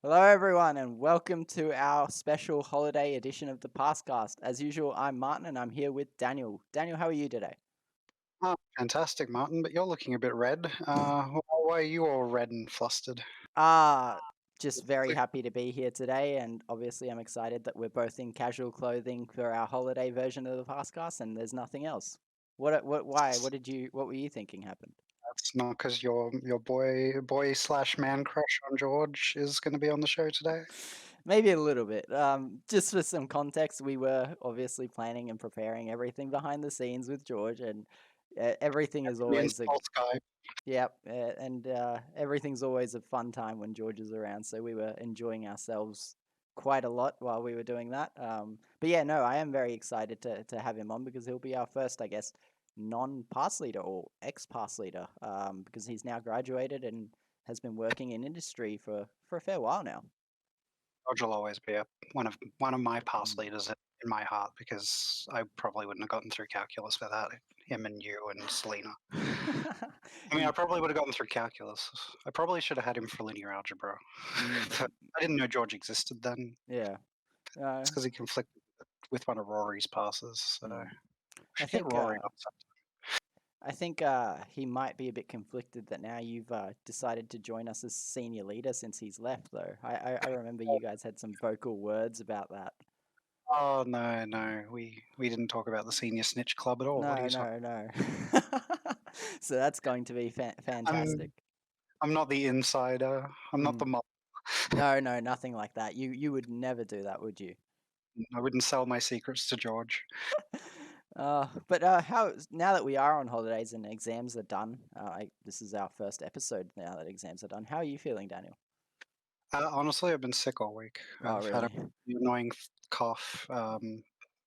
Hello, everyone, and welcome to our special holiday edition of the PASSCast. As usual, I'm Martin, and I'm here with Daniel. Daniel, how are you today? Oh, fantastic, Martin, but you're looking a bit red. Why are you all red and flustered? Ah, just very Click. happy to be here today, and obviously, I'm excited that we're both in casual clothing for our holiday version of the PASSCast, and there's nothing else. Why? What were you thinking happened? That's not because your boy slash man crush on George is going to be on the show today. Maybe a little bit. Just for some context, we were obviously planning and preparing everything behind the scenes with George, and everything is The always a install guy. Yep, and everything's always a fun time when George is around, so we were enjoying ourselves quite a lot while we were doing that. But yeah, no, I am very excited to have him on because he'll be our first, I guess, non-pass leader or ex-pass leader, because he's now graduated and has been working in industry for a fair while now. George will always be one of my past Mm. leaders in my heart because I probably wouldn't have gotten through calculus without him and you and Selena. I mean, I And probably would have gotten through calculus. I probably should have had him for linear algebra, but mm, I didn't know George existed then. yeah, uh, It's because he conflicted with one of Rory's passes, so I mm. I should get think Rory uh, on some. I think he might be a bit conflicted that now you've decided to join us as senior leader since he's left, though. I remember you guys had some vocal words about that. Oh, no, no, we didn't talk about the senior snitch club at all. What are No, you talking? no, no. So that's going to be fantastic. I'm I'm not the insider. I'm not the Mm. mob. No, no, nothing like that. You would never do that, would you? I wouldn't sell my secrets to George. But how now that we are on holidays and exams are done, this is our first episode now that exams are done. How are you feeling, Daniel? Honestly, I've been sick all week. Oh, I've had a really? really annoying cough.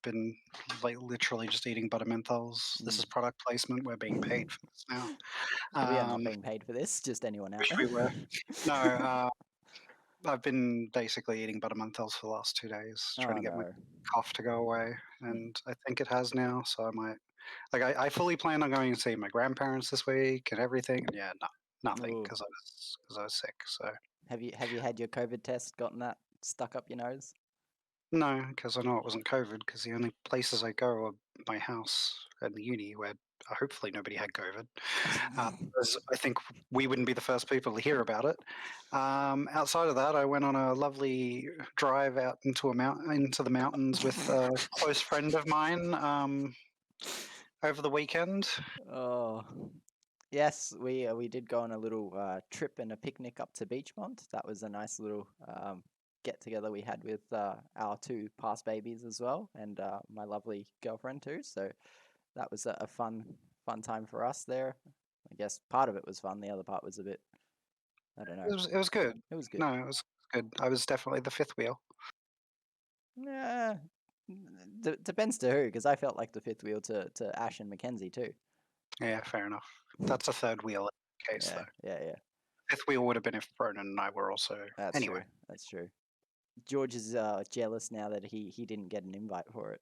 Been like literally just eating butter menthols. This Mm. is product placement. We're being paid for this now. We are not Um, being paid for this, just anyone out wish there. we were. No, I've been basically eating butter menthols for the last 2 days, trying Oh, to get my no. cough to go away, Mm, and I think it has now, so I might I fully plan on going and seeing my grandparents this week and everything, and yeah, no, nothing ooh. because I was sick, so Have you had your COVID test, gotten that stuck up your nose? no, because I know it wasn't COVID. Because the only places I go are my house and the uni where hopefully nobody had COVID. 'Cause I think we wouldn't be the first people to hear about it. Outside of that, I went on a lovely drive out into the mountains with a close friend of mine, over the weekend. Oh. Yes, we did go on a little trip and a picnic up to Beachmont. That was a nice little get together we had with our two past babies as well, and my lovely girlfriend too. So that was a fun time for us there. I guess part of it was fun, the other part was a bit, I don't know. It was good. It was good. No, it was good. I was definitely the fifth wheel. Yeah, depends to who, because I felt like the fifth wheel to Ash and Mackenzie too. Yeah, fair enough. That's a third wheel in that case, Yeah, though. yeah, yeah. Fifth wheel would have been if Ronan and I were also That's anyway. true. That's true. George is jealous now that he didn't get an invite for it.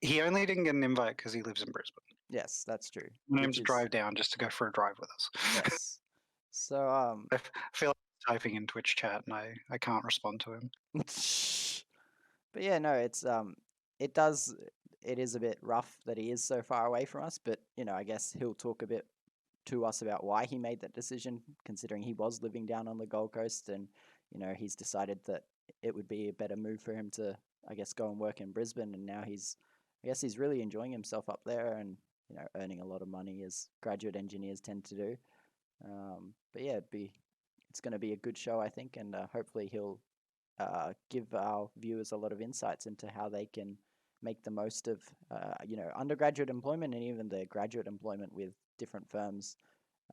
He only didn't get an invite because he lives in Brisbane. Yes, that's true. He wanted him Which to is drive down just to go for a drive with us. yes. So I feel like typing in Twitch chat and I can't respond to him. but yeah, no, it does it is a bit rough that he is so far away from us, but I guess he'll talk a bit to us about why he made that decision, considering he was living down on the Gold Coast, and he's decided that it would be a better move for him to, I guess, go and work in Brisbane, and now I guess he's really enjoying himself up there, and earning a lot of money as graduate engineers tend to do. But yeah, it's going to be a good show, I think, and hopefully he'll give our viewers a lot of insights into how they can make the most of undergraduate employment and even their graduate employment with different firms.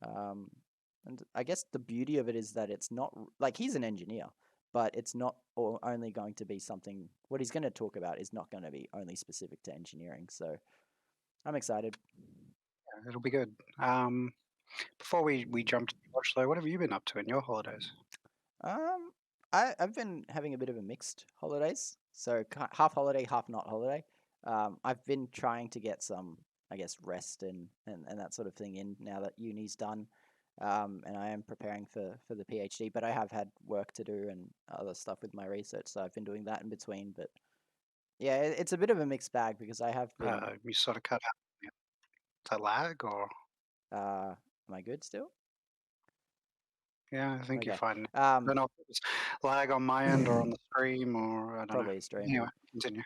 um, and I guess the beauty of it is that it's not like he's an engineer, but it's not only going to be something. What he's going to talk about is not going to be only specific to engineering. So I'm excited. Yeah, it'll be good. Before we jump to George, though, what have you been up to in your holidays? Um, I've been having a bit of a mixed holidays, so half holiday, half not holiday. I've been trying to get some, I guess, rest and that sort of thing in now that uni's done. and I am preparing for the PhD. But I have had work to do and other stuff with my research, so I've been doing that in between. But yeah, it's a bit of a mixed bag because I have been. You sort of cut out. Is that lag or? Am I good still? Yeah, I think you're Okay. fine. I don't know if it was lag on my end or on the stream or I don't know. Probably a stream. Anyway, continue.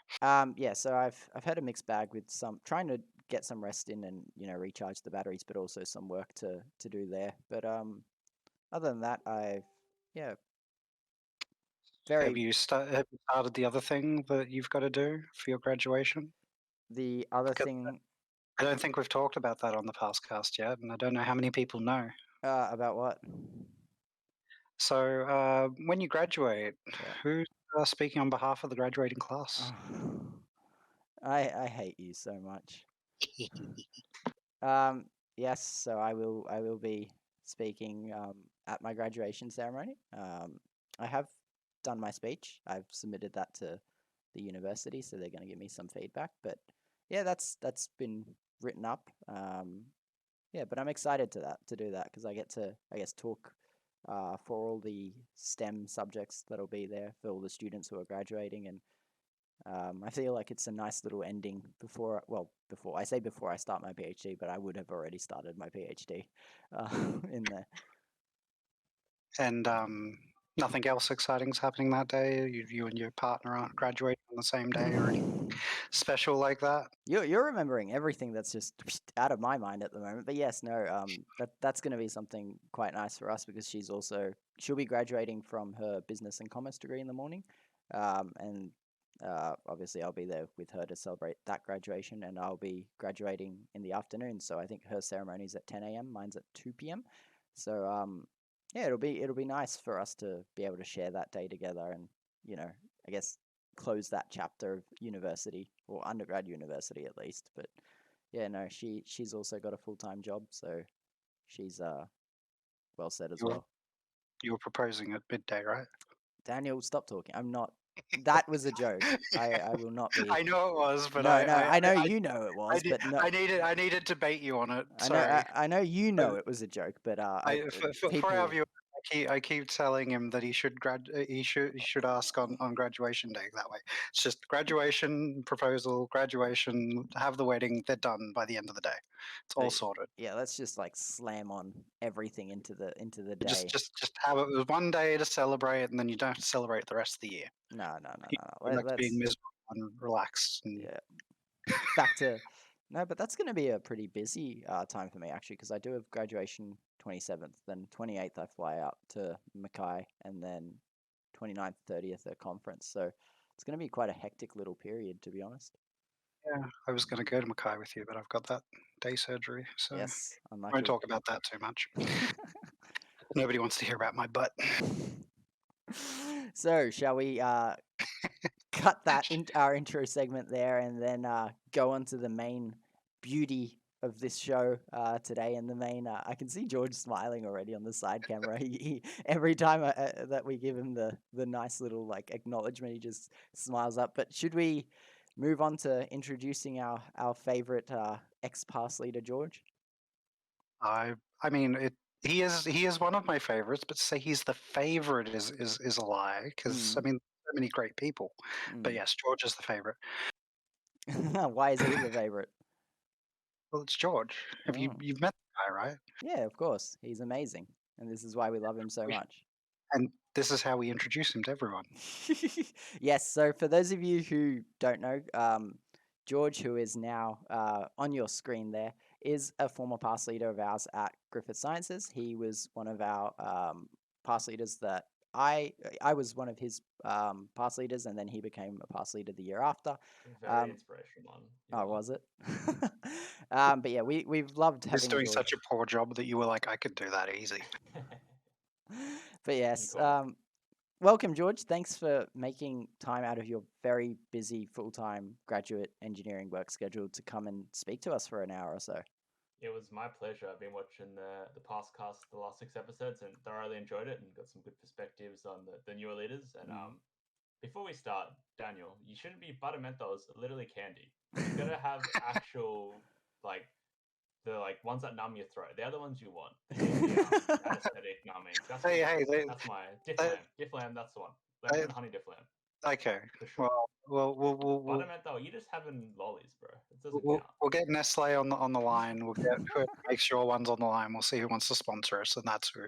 Yeah, so I've had a mixed bag with some trying to get some rest in and recharge the batteries, but also some work to do there. But other than that, I've yeah Have very you started the other thing that you've got to do for your graduation? the other 'Cause thing I don't think we've talked about that on the PASSCast yet, and I don't know how many people know. about what? So, when you graduate, Yeah. who's speaking on behalf of the graduating class? I hate you so much. Um, yes, so I will be speaking at my graduation ceremony. I have done my speech. I've submitted that to the university, so they're going to give me some feedback. But yeah, that's been written up. Yeah, but I'm excited to do that because I get to I guess talk for all the STEM subjects that'll be there for all the students who are graduating, and I feel like it's a nice little ending before I say before I start my PhD, but I would have already started my PhD uh, in there. And nothing else exciting's happening that day. You and your partner aren't graduating on the same day or anything special like that. You're remembering everything that's just out of my mind at the moment. But yes, no, that's going to be something quite nice for us because she'll be graduating from her business and commerce degree in the morning, and obviously I'll be there with her to celebrate that graduation, and I'll be graduating in the afternoon. So I think her ceremony's at 10 a.m., mine's at 2 p.m. So yeah, it'll be nice for us to be able to share that day together, and I guess close that chapter of university or undergrad university at least. But yeah, no, she's also got a full-time job, so she's well set as You're well. you're proposing at midday, right? Daniel, stop talking. I'm not. That was a joke. I will not be. I know it was, but No, no, I know you know it was, but no, I needed to bait you on it. I know Sorry. I know you know it was a joke, but For our people. viewers, I keep telling him that he should ask on graduation day. That way, it's just graduation proposal, graduation, have the wedding. They're done by the end of the day. It's all But sorted. yeah, let's just like slam on everything into the Just day. just just have it with one day to celebrate, and then you don't have to celebrate the rest of the year. No, no, no, You no, go no. back to being Let's miserable and relaxed. And yeah, back to no, but that's going to be a pretty busy time for me actually because I do have graduation 27th, then 28th I fly out to Mackay, and then 29th, 30th a conference. So it's going to be quite a hectic little period to be honest. yeah, I was going to go to Mackay with you, but I've got that day surgery, so I Yes, won't unlucky. talk about that too much. Nobody wants to hear about my butt. So shall we cut that in our intro segment there and then go on to the main beauty of this show today and the main I can see George smiling already on the side camera. Every time that we give him the nice little like acknowledgement, he just smiles up. But should we move on to introducing our favorite ex-pass leader, George? I mean it. He is one of my favorites, but to say he's the favorite is a lie because I Mm, mean so many great people. But mm. yes, George is the favorite. Why is he the favorite? Well, it's George. Have Oh. you've met the guy, right? Yeah, of course. He's amazing. And this is why we love him so We- much. And this is how we introduce him to everyone. Yes, so for those of you who don't know, George, who is now on your screen there, is a former past leader of ours at Griffith Sciences. He was one of our past leaders that I was one of his past leaders, and then he became a past leader the year after. Very Um, inspirational one. You oh, are. was it? But yeah, we've loved He's having doing such George. a poor job that you were like, I could do that easy. But You yes, call. welcome, George. Thanks for making time out of your very busy full-time graduate engineering work schedule to come and speak to us for an hour or so. It was my pleasure. I've been watching the PASSCast the last 6 episodes and thoroughly enjoyed it and got some good perspectives on the newer leaders. And Mm. before we start, Daniel, you shouldn't be buttermentos literally candy. You gotta have actual like the like ones that numb your throat. They're the ones you want. The anesthetic numbing. That's that's my diff lamb. That's the one. Lemon and honey diff lamb. Okay. For sure. We'll Buttermint, you're just having lollies, bro. It doesn't count. we'll get Nestle on the line. We'll get whoever makes sure one's on the line. We'll see who wants to sponsor us, and that's who.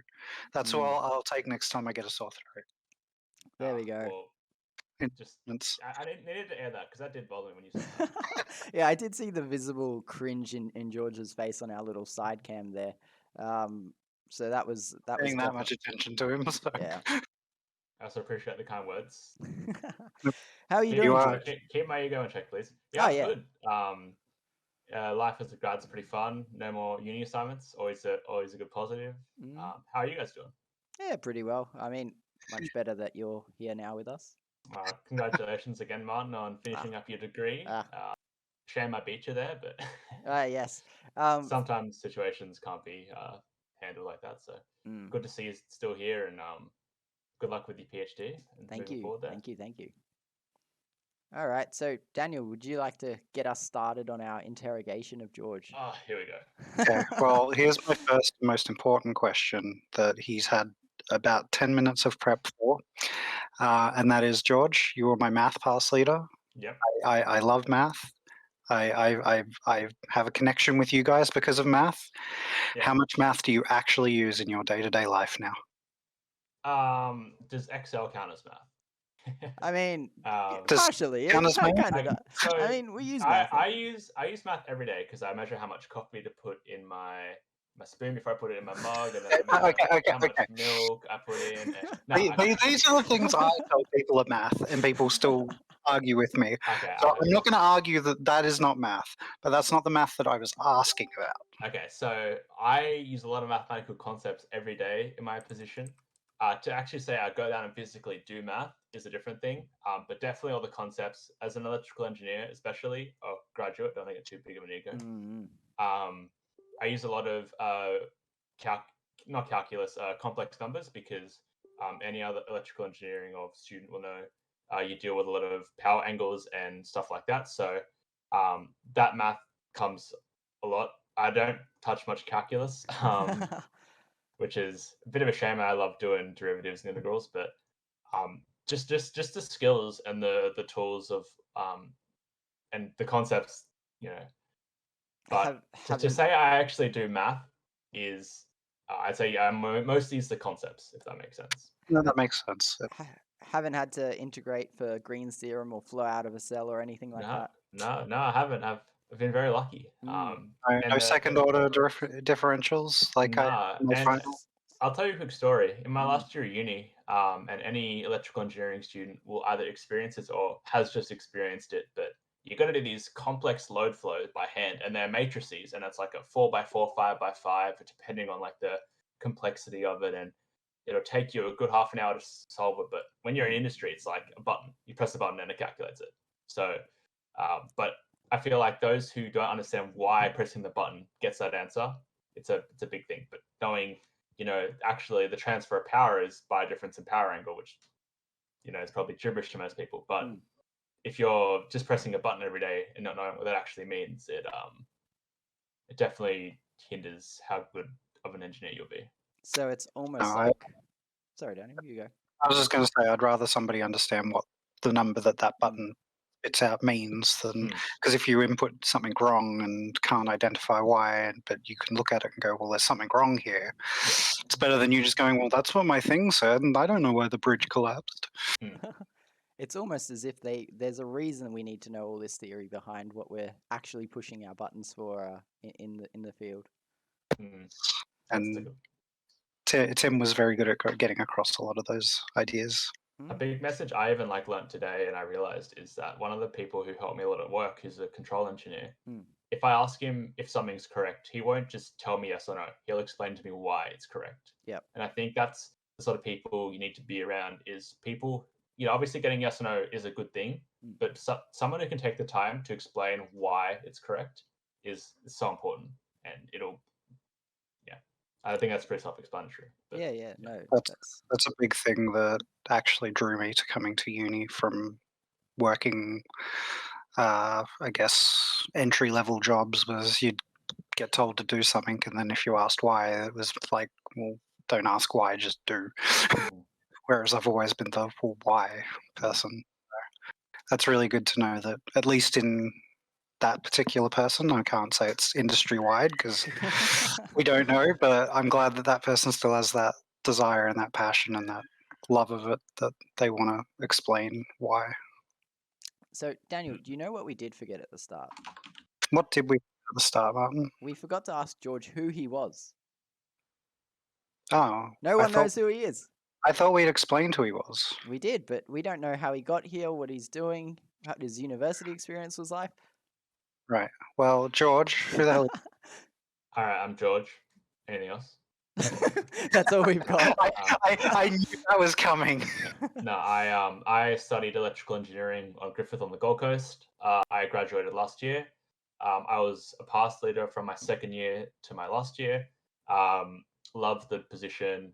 That's who I'll take next time I get a sore throat. There we go. Well, I needed to air that because that did bother me when you said that. Yeah, I did see the visible cringe in George's face on our little side cam there. So that was paying that much attention to him. So. Yeah. I also appreciate the kind words. How are you doing, George? Keep my ego in check, please. Yeah, good. Life as a grad's pretty fun. No more uni assignments. Always a good positive. How are you guys doing? Yeah, pretty well. I mean, much better that you're here now with us. Congratulations again, Martin, on finishing up your degree. Shame I beat you there, but yes. Sometimes situations can't be handled like that. So good to see you still here, and good luck with your PhD. And Thank you. All right. So, Daniel, would you like to get us started on our interrogation of George? Oh, here we go. Okay. Well, here's my first most important question that he's had about 10 minutes of prep for. And that is, George, you were my math pass leader. Yep. I love math. I have a connection with you guys because of math. Yep. How much math do you actually use in your day-to-day life now? Does Excel count as math? I mean, partially. I mean, we use math. I use math every day because I measure how much coffee to put in my spoon before I put it in my mug, and then how much milk I put in. These are the things I tell people at math, and people still argue with me. So I'm not going to argue that is not math, but that's not the math that I was asking about. Okay, so I use a lot of mathematical concepts every day in my position. To actually say I go down and physically do math is a different thing, but definitely all the concepts as an electrical engineer, especially, or graduate, don't think it's too big of an ego. I use a lot of not calculus, complex numbers, because any other electrical engineering or student will know you deal with a lot of power angles and stuff like that. So that math comes a lot. I don't touch much calculus. Which is a bit of a shame. I love doing derivatives and integrals, but just the skills and the tools of and the concepts, But to say I actually do math is, I'd say mostly it's the concepts, if that makes sense. No, that makes sense. Haven't had to integrate for Green's theorem or flow out of a cell or anything like that. No, I haven't. I've been very lucky. No second order differentials like I'll tell you a quick story. In my last year of uni, and any electrical engineering student will either experience it or has just experienced it, but you got to do these complex load flows by hand, and they're matrices, and it's like a 4x4, 5x5, depending on like the complexity of it, and it'll take you a good half an hour to solve it. But when you're in industry, it's like a button. You press a button and it calculates it. So, but I feel like those who don't understand why pressing the button gets that answer, it's a big thing. But knowing, actually the transfer of power is by a difference in power angle, which, is probably gibberish to most people. But if you're just pressing a button every day and not knowing what that actually means, it definitely hinders how good of an engineer you'll be. So it's almost sorry, Daniel, you go. I was just going to say, I'd rather somebody understand what the number that button spits out means than, because if you input something wrong and can't identify why, but you can look at it and go, well, there's something wrong here. It's better than you just going, well, that's what my thing said, and I don't know why the bridge collapsed. It's almost as if there's a reason we need to know all this theory behind what we're actually pushing our buttons for in the field. And Tim was very good at getting across a lot of those ideas. A big message I even learned today, and I realized, is that one of the people who helped me a lot at work, who's a control engineer, if I ask him if something's correct, he won't just tell me yes or no. He'll explain to me why it's correct. Yep. And I think that's the sort of people you need to be around, is people, obviously getting yes or no is a good thing, but someone who can take the time to explain why it's correct is so important, and I think that's pretty self-explanatory. No, that's a big thing that actually drew me to coming to uni from working, I guess, entry-level jobs, was you'd get told to do something, and then if you asked why, it was like, well, don't ask why, just do. Whereas I've always been the well, why person. That's really good to know that at least in that particular person, I can't say it's industry wide because we don't know, but I'm glad that that person still has that desire and that passion and that love of it, that they want to explain why. So, Daniel, do you know what we did forget at the start? What did we do at the start, Martin? We forgot to ask George who he was. Oh, No one knows who he is. I thought we'd explained who he was. We did, but we don't know how he got here, what he's doing, what his university experience was like. Right. Well, George, who the hell? All right, I'm George. Anything else? That's all we've got. I knew that was coming. No, I studied electrical engineering on Griffith on the Gold Coast. I graduated last year. I was a PASS leader from my second year to my last year. Loved the position.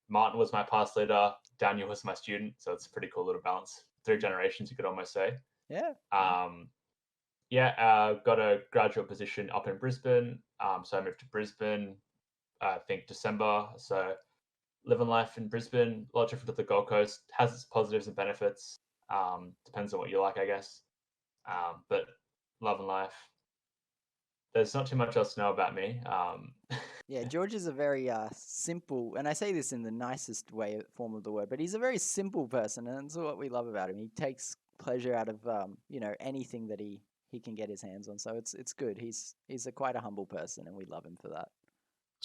Martin was my PASS leader. Daniel was my student, so it's a pretty cool little balance. 3 generations, you could almost say. Yeah. Got a graduate position up in Brisbane. So I moved to Brisbane, I think December. So living life in Brisbane, a lot different to the Gold Coast. Has its positives and benefits. Depends on what you like, I guess. But loving life. There's not too much else to know about me. Yeah, George is a very simple, and I say this in the nicest form of the word, but he's a very simple person, and that's what we love about him. He takes pleasure out of anything that he can get his hands on. So it's good. He's quite a humble person, and we love him for that.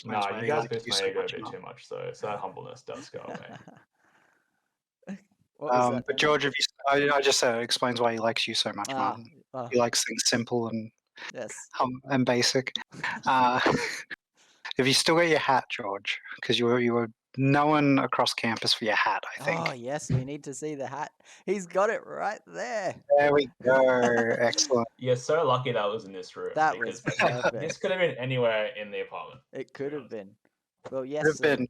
No, you guys boost my ego a bit too much, so that humbleness does go away. What was that, but Daniel? George, I just said it explains why he likes you so much, Martin. He likes things simple and yes, and basic. Have you still got your hat, George? Because you were known across campus for your hat, I think. Oh yes, we need to see the hat. He's got it right there. There we go. Excellent. You're so lucky that was in this room. That was perfect. This could have been anywhere in the apartment. It could have been. Well, yes. Could have been.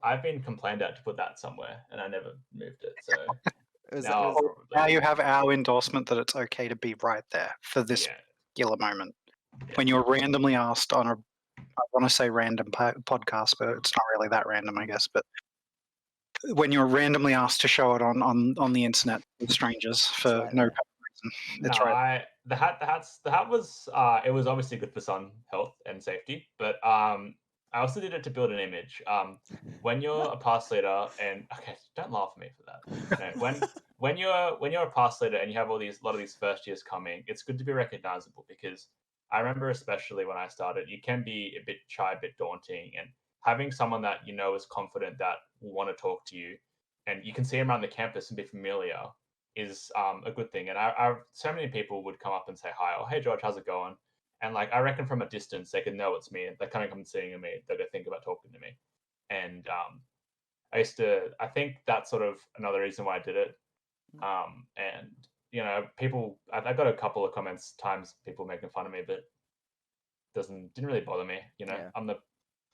I've been complained at to put that somewhere, and I never moved it. So now you have our endorsement that it's okay to be right there for this particular moment. Yeah. When you're randomly asked on I want to say random podcast, but it's not really that random, I guess. But when you're randomly asked to show it on the internet with strangers for no reason, it's right. The hat was it was obviously good for sun health and safety, but I also did it to build an image. When you're a PASS leader, and okay, don't laugh at me for that. No, when you're a PASS leader and you have a lot of these first years coming, it's good to be recognizable, because I remember especially when I started, you can be a bit shy, a bit daunting, and having someone that you know is confident that will want to talk to you, and you can see them around the campus and be familiar, is a good thing. And I so many people would come up and say hi, or hey George, how's it going? And like, I reckon from a distance, they could know it's me. They're coming up and seeing me. They're gonna think about talking to me. And I think that's sort of another reason why I did it. And people, I got a couple of times people making fun of me, but didn't really bother me. I'm the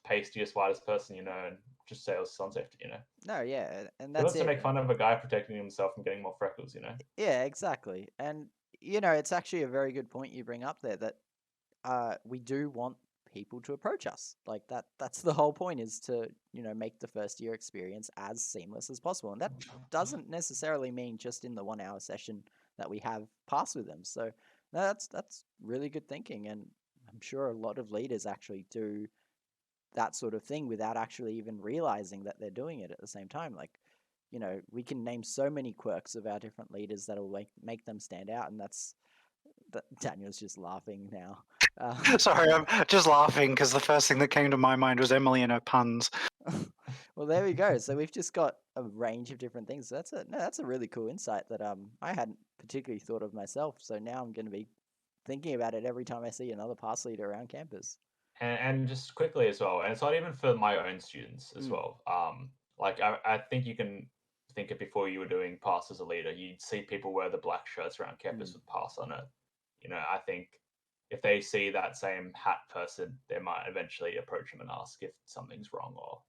pastiest, whitest person, and just sales sun safety, No, yeah, and that's to make fun of a guy protecting himself from getting more freckles, Yeah, exactly. And it's actually a very good point you bring up there, that we do want people to approach us like that. That's the whole point, is to make the first year experience as seamless as possible, and that doesn't necessarily mean just in the 1 hour session that we have PASS with them. So that's really good thinking, and I'm sure a lot of leaders actually do that sort of thing without actually even realizing that they're doing it at the same time. Like, we can name so many quirks of our different leaders that'll make them stand out, and Daniel's just laughing now. Sorry, I'm just laughing because the first thing that came to my mind was Emily and her puns. Well, there we go. So we've just got a range of different things. So that's a really cool insight that I hadn't particularly thought of myself. So now I'm going to be thinking about it every time I see another PASS leader around campus. And just quickly as well, and it's not even for my own students as well. Like I think you can think it before you were doing PASS as a leader. You'd see people wear the black shirts around campus with PASS on it. I think if they see that same hat person, they might eventually approach him and ask if something's wrong, or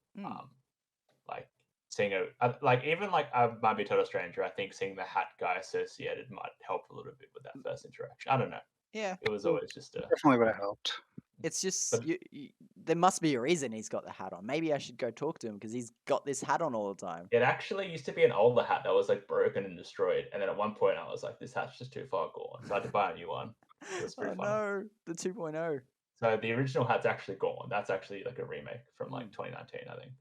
like seeing I might be a total stranger. I think seeing the hat guy associated might help a little bit with that first interaction. I don't know. Yeah. it was always just a. Definitely would have helped. It's just But- there must be a reason he's got the hat on. Maybe I should go talk to him because he's got this hat on all the time. It actually used to be an older hat that was like broken and destroyed, and then at one point I was like, "This hat's just too far gone," so I had to buy a new one. It was pretty Oh funny. no, the 2.0. So the original hat's actually gone. That's actually like a remake from like Mm. 2019, I think.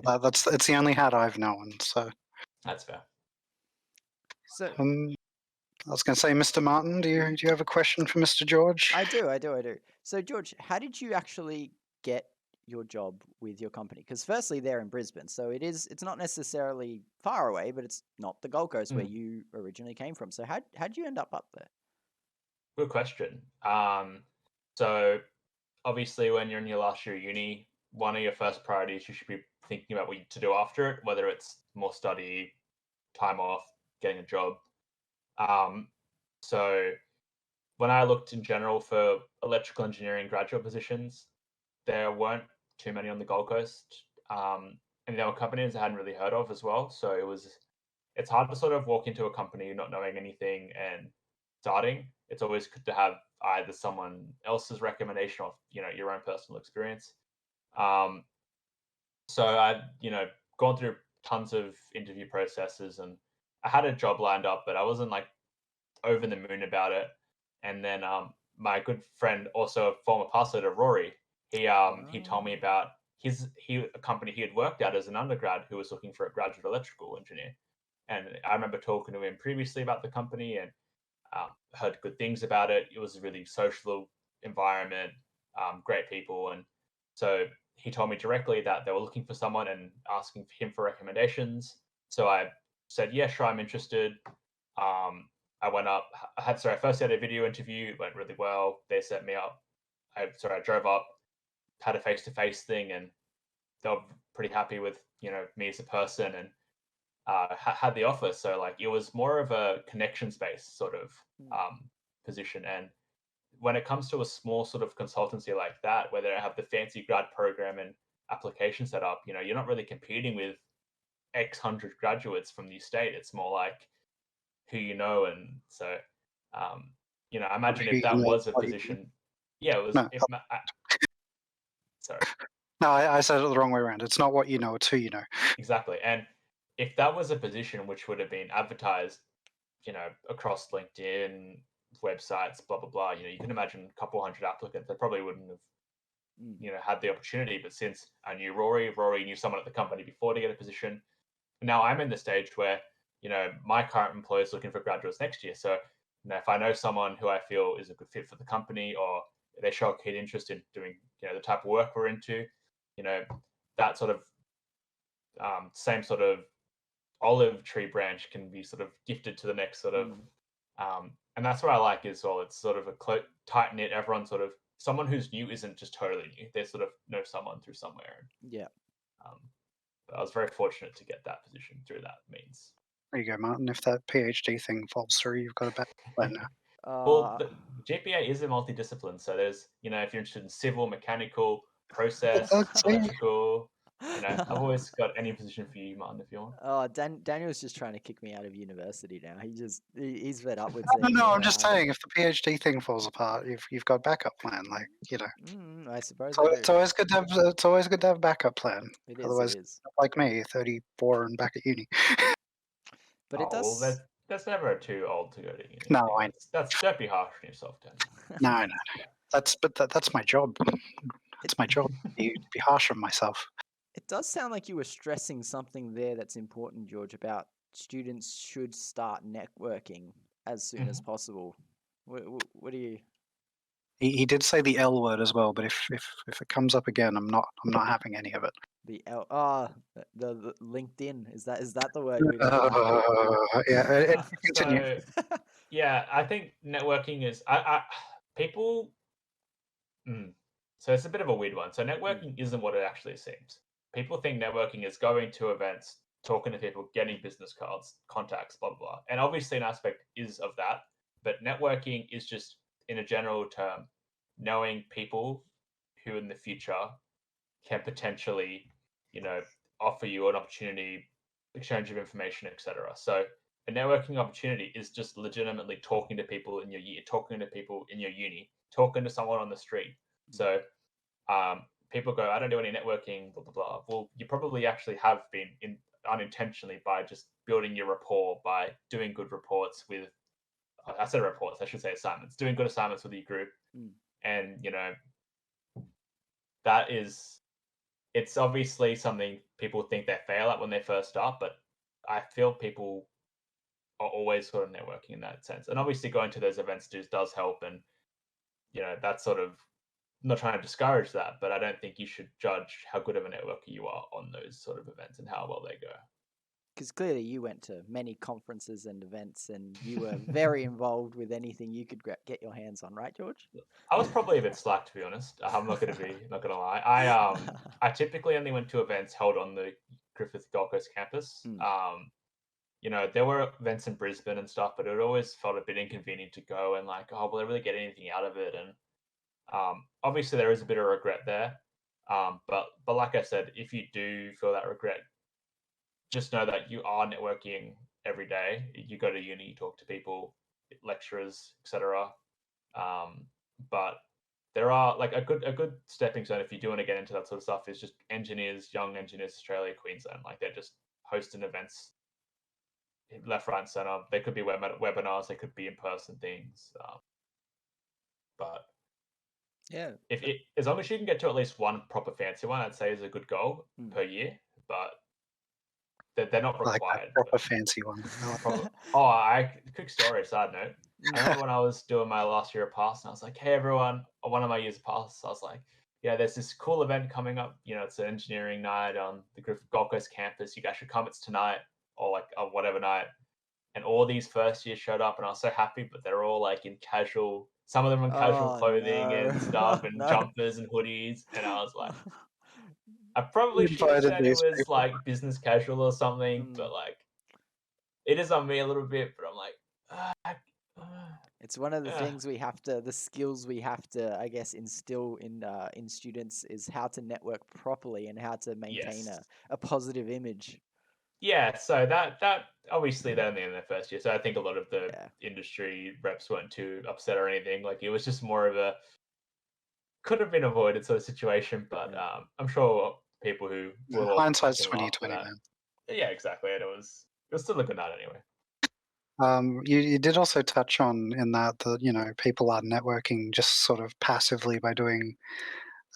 But It's the only hat I've known. So, that's fair. So I was going to say, Mr. Martin, do you have a question for Mr. George? I do. So George, how did you actually get your job with your company? Because firstly, they're in Brisbane, so it's not necessarily far away, but it's not the Gold Coast where you originally came from. So how'd you end up there? Good question. So obviously when you're in your last year of uni, one of your first priorities you should be thinking about what to do after it, whether it's more study, time off, getting a job. So when I looked in general for electrical engineering graduate positions, there weren't too many on the Gold Coast, and there were companies I hadn't really heard of as well. So it's hard to sort of walk into a company not knowing anything and starting. It's always good to have either someone else's recommendation or your own personal experience. So I'd gone through tons of interview processes and I had a job lined up, but I wasn't like over the moon about it. And then my good friend, also a former PASS leader, Rory, he told me about a company he had worked at as an undergrad who was looking for a graduate electrical engineer. And I remember talking to him previously about the company and heard good things about it. It was a really social environment, great people, and so he told me directly that they were looking for someone and asking him for recommendations. So I said, "Yeah, sure, I'm interested." I went up. I first had a video interview. It went really well. They set me up. I drove up, had a face-to-face thing, and they were pretty happy with me as a person and had the offer. So like it was more of a connection space sort of position. And when it comes to a small sort of consultancy like that, where they have the fancy grad program and application set up, you're not really competing with X hundred graduates from the state. It's more like who you know. And so, I imagine if that was a position, yeah, it was. No. Sorry. No, I said it the wrong way around. It's not what you know, it's who you know. Exactly. And if that was a position which would have been advertised, across LinkedIn, websites, blah, blah, blah, you can imagine a couple hundred applicants that probably wouldn't have, had the opportunity. But since I knew Rory knew someone at the company before to get a position. Now I'm in the stage where, my current employer is looking for graduates next year. So, if I know someone who I feel is a good fit for the company or they show a keen interest in doing, the type of work we're into, that sort of same sort of olive tree branch can be sort of gifted to the next sort of and that's what I like as well. It's sort of a tight knit. Everyone sort of someone who's new isn't just totally new. They sort of know someone through somewhere. Yeah. But I was very fortunate to get that position through that means. There you go, Martin. If that PhD thing falls through, you've got a backup plan now. Well, the GPA is a multidiscipline, so there's if you're interested in civil, mechanical, process, electrical. I've always got any position for you, Martin, if you want. Oh, Daniel's just trying to kick me out of university now. He's fed up with No, I'm just saying, if the PhD thing falls apart, you've got a backup plan. Like I suppose so it's always good to have a backup plan. it is. Otherwise, It is. like me, 34 and back at uni. But it does. Well, that's never too old to go to uni. No, don't be harsh on yourself, Daniel. No. That's my job. It's my job to be harsh on myself. It does sound like you were stressing something there that's important, George, about students should start networking as soon as possible. What do you? He did say the L word as well, but if it comes up again, I'm not having any of it. The the LinkedIn, is that the word? Yeah, continue. So, yeah, I think networking is people. So it's a bit of a weird one. So networking isn't what it actually seems. People think networking is going to events, talking to people, getting business cards, contacts, blah, blah, blah. And obviously an aspect is of that, but networking is just, in a general term, knowing people who in the future can potentially, offer you an opportunity, exchange of information, etc. So a networking opportunity is just legitimately talking to people in your year, talking to people in your uni, talking to someone on the street. So people go, I don't do any networking, blah, blah, blah. Well, you probably actually have been unintentionally by just building your rapport, by doing good reports with, I said reports, I should say assignments, doing good assignments with your group. And, you know, that is, it's obviously something people think they fail at when they first start, but I feel people are always sort of networking in that sense. And obviously going to those events does help. And, you know, that's sort of, I'm not trying to discourage that, but I don't think you should judge how good of a networker you are on those sort of events and how well they go. Because clearly you went to many conferences and events, and you were very involved with anything you could get your hands on, right, George? I was probably a bit slack, to be honest. I'm not going to be, not going to lie. I typically only went to events held on the Griffith Gold Coast campus. You know, there were events in Brisbane and stuff, but it always felt a bit inconvenient to go and like, oh, will I really get anything out of it? And obviously there is a bit of regret there. But like I said, if you do feel that regret, just know that you are networking every day. You go to uni, you talk to people, lecturers, etc. But there are like a good stepping stone if you do want to get into that sort of stuff is just engineers, young engineers, Australia, Queensland. Like they're just hosting events left, right, and center. They could be webinars, they could be in-person things. But yeah, if it, as long as you can get to at least one proper fancy one, I'd say is a good goal per year. But they're not Like required. that proper fancy one. Quick story, side note. I remember when I was doing my last year of PASS, and I was like, hey, everyone, one of my years of PASS, I was like, yeah, there's this cool event coming up. You know, it's an engineering night on the Griffith Gold Coast campus. You guys should come. It's tonight or like whatever night. And all these first years showed up, and I was so happy, but they're all like in casual, some of them in casual clothing and stuff, and jumpers and hoodies. And I was like, I probably should have Invited said it these was people. like business casual or something, but like it is on me a little bit. But I'm like, it's one of the things we have to, the skills we have to, I guess, instill in students is how to network properly and how to maintain a positive image. Yeah, so that obviously they're only in their first year, so I think a lot of the industry reps weren't too upset or anything. Like it was just more of a could have been avoided sort of situation, but I'm sure people who will all Hindsight's fucking laugh for 2020, that. man. Yeah, exactly. And it was still a good night anyway. You did also touch on in that you know people are networking just sort of passively by doing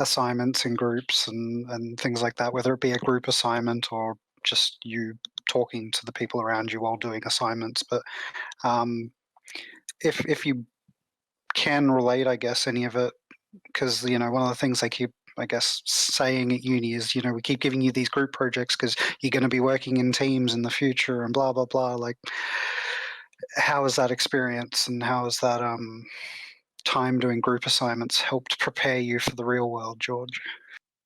assignments in groups and things like that, whether it be a group assignment or just you talking to the people around you while doing assignments. But if you can relate, I guess, any of it, because you know one of the things they keep, I guess, saying at uni is, you know, we keep giving you these group projects because you're going to be working in teams in the future and blah blah blah. Like, how has that experience and how has that time doing group assignments helped prepare you for the real world, George?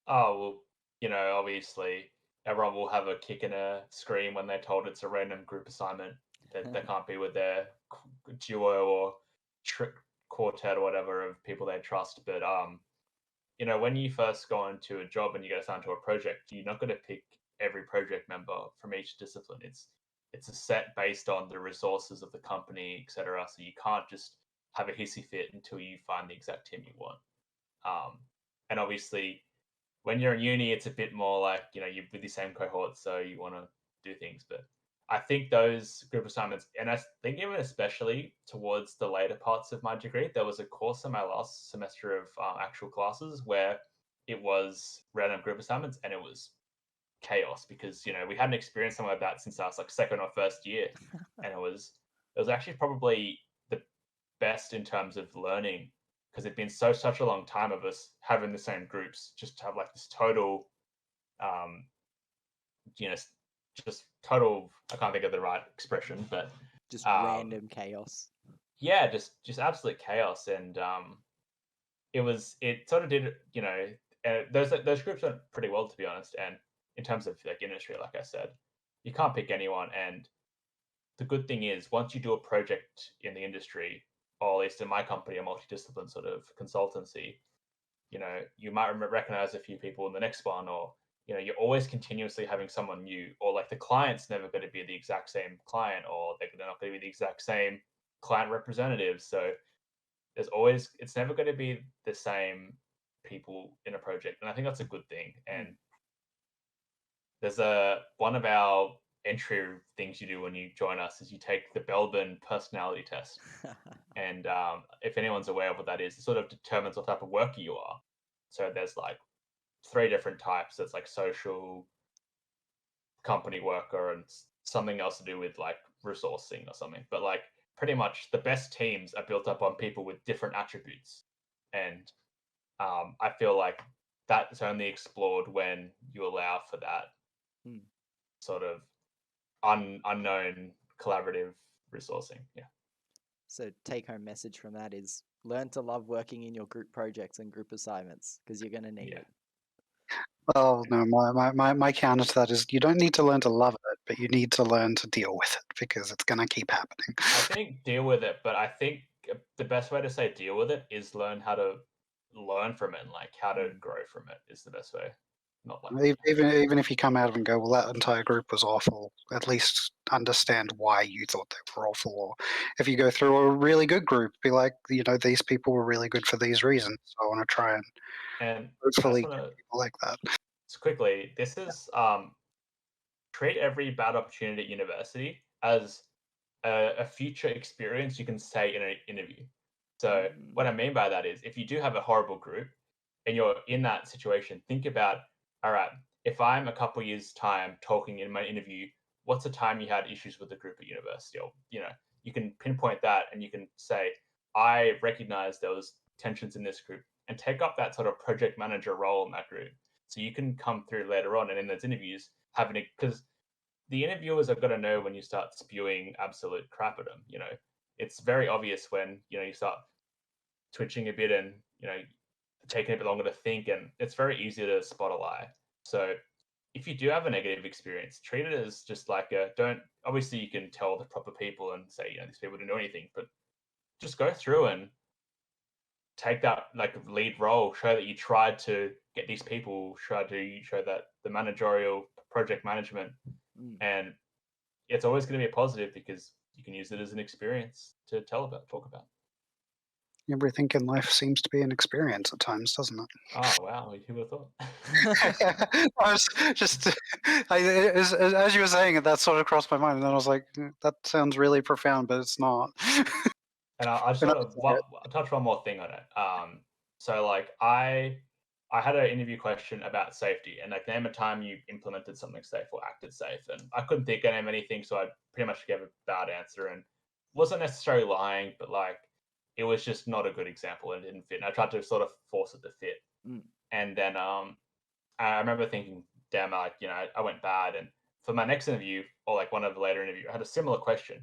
Oh well, you know, obviously everyone will have a kick and a scream when they're told it's a random group assignment that they can't be with their duo or quartet or whatever of people they trust. But you know, when you first go into a job and you get assigned to a project, you're not going to pick every project member from each discipline. It's a set based on the resources of the company, etc. So you can't just have a hissy fit until you find the exact team you want. And obviously, when you're in uni, it's a bit more like, you know, you're with the same cohort, so you want to do things. But I think those group assignments, and I think even especially towards the later parts of my degree, there was a course in my last semester of actual classes where it was random group assignments, and it was chaos because, you know, we hadn't experienced something like that since I was like second or first year, and it was actually probably the best in terms of learning because it'd been such a long time of us having the same groups just to have like this total you know, just total, I can't think of the right expression, but just random chaos. Yeah, just absolute chaos. And it sort of did, you know, those groups went pretty well, to be honest. And in terms of like industry, like I said, you can't pick anyone. And the good thing is once you do a project in the industry, or at least in my company, a multidiscipline sort of consultancy, you know, you might recognize a few people in the next one, or you're always continuously having someone new, or like the client's never going to be the exact same client, or they're not going to be the exact same client representative. So it's never going to be the same people in a project, and I think that's a good thing. And there's one of our entry things you do when you join us is you take the Belbin personality test. And if anyone's aware of what that is, it sort of determines what type of worker you are. So there's like 3 different types. It's like social, company worker, and something else to do with like resourcing or something. But like pretty much the best teams are built up on people with different attributes. And I feel like that's only explored when you allow for that sort of unknown collaborative resourcing. Yeah. So take-home message from that is learn to love working in your group projects and group assignments because you're going to need it. Well, no, my counter to that is you don't need to learn to love it, but you need to learn to deal with it because it's going to keep happening. I think deal with it, but I think the best way to say deal with it is learn how to learn from it, and like how to grow from it is the best way. Not like Even if you come out of and go, well, that entire group was awful, at least understand why you thought they were awful. Or if you go through a really good group, be like, these people were really good for these reasons. So I want to try and hopefully get people like that. So quickly, this is treat every bad opportunity at university as a future experience you can say in an interview. So what I mean by that is if you do have a horrible group and you're in that situation, think about, all right, if I'm a couple years time talking in my interview, what's the time you had issues with the group at university? Or, you can pinpoint that and you can say, I recognize there was tensions in this group, and take up that sort of project manager role in that group. So you can come through later on and in those interviews having it, because the interviewers are going to know when you start spewing absolute crap at them. It's very obvious when you start twitching a bit and taking a bit longer to think, and it's very easy to spot a lie. So if you do have a negative experience, treat it as just like obviously you can tell the proper people and say these people didn't do anything, but just go through and take that like lead role, show that you tried to get these people, show that the managerial project management, and it's always going to be a positive because you can use it as an experience to talk about. Everything in life seems to be an experience at times, doesn't it? Oh wow, who would have thought? I was just, as you were saying it, that sort of crossed my mind, and then I was like, that sounds really profound, but it's not. And I just sort of touch one more thing on it. So like I had an interview question about safety, and like name a time you implemented something safe or acted safe, and I couldn't think of anything, so I pretty much gave a bad answer, and wasn't necessarily lying, but like it was just not a good example and it didn't fit. And I tried to sort of force it to fit, and then I remember thinking, damn, like I went bad, and for my next interview or like one of the later interview, I had a similar question.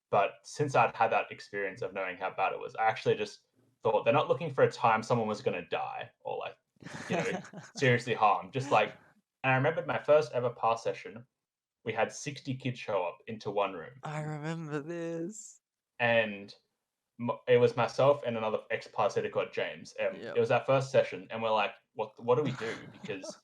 But since I'd had that experience of knowing how bad it was, I actually just thought they're not looking for a time someone was going to die or like, seriously harmed. Just like, and I remembered my first ever PASS session, we had 60 kids show up into one room. I remember this. And it was myself and another ex-parasitical James. It was our first session, and we're like, what do we do? Because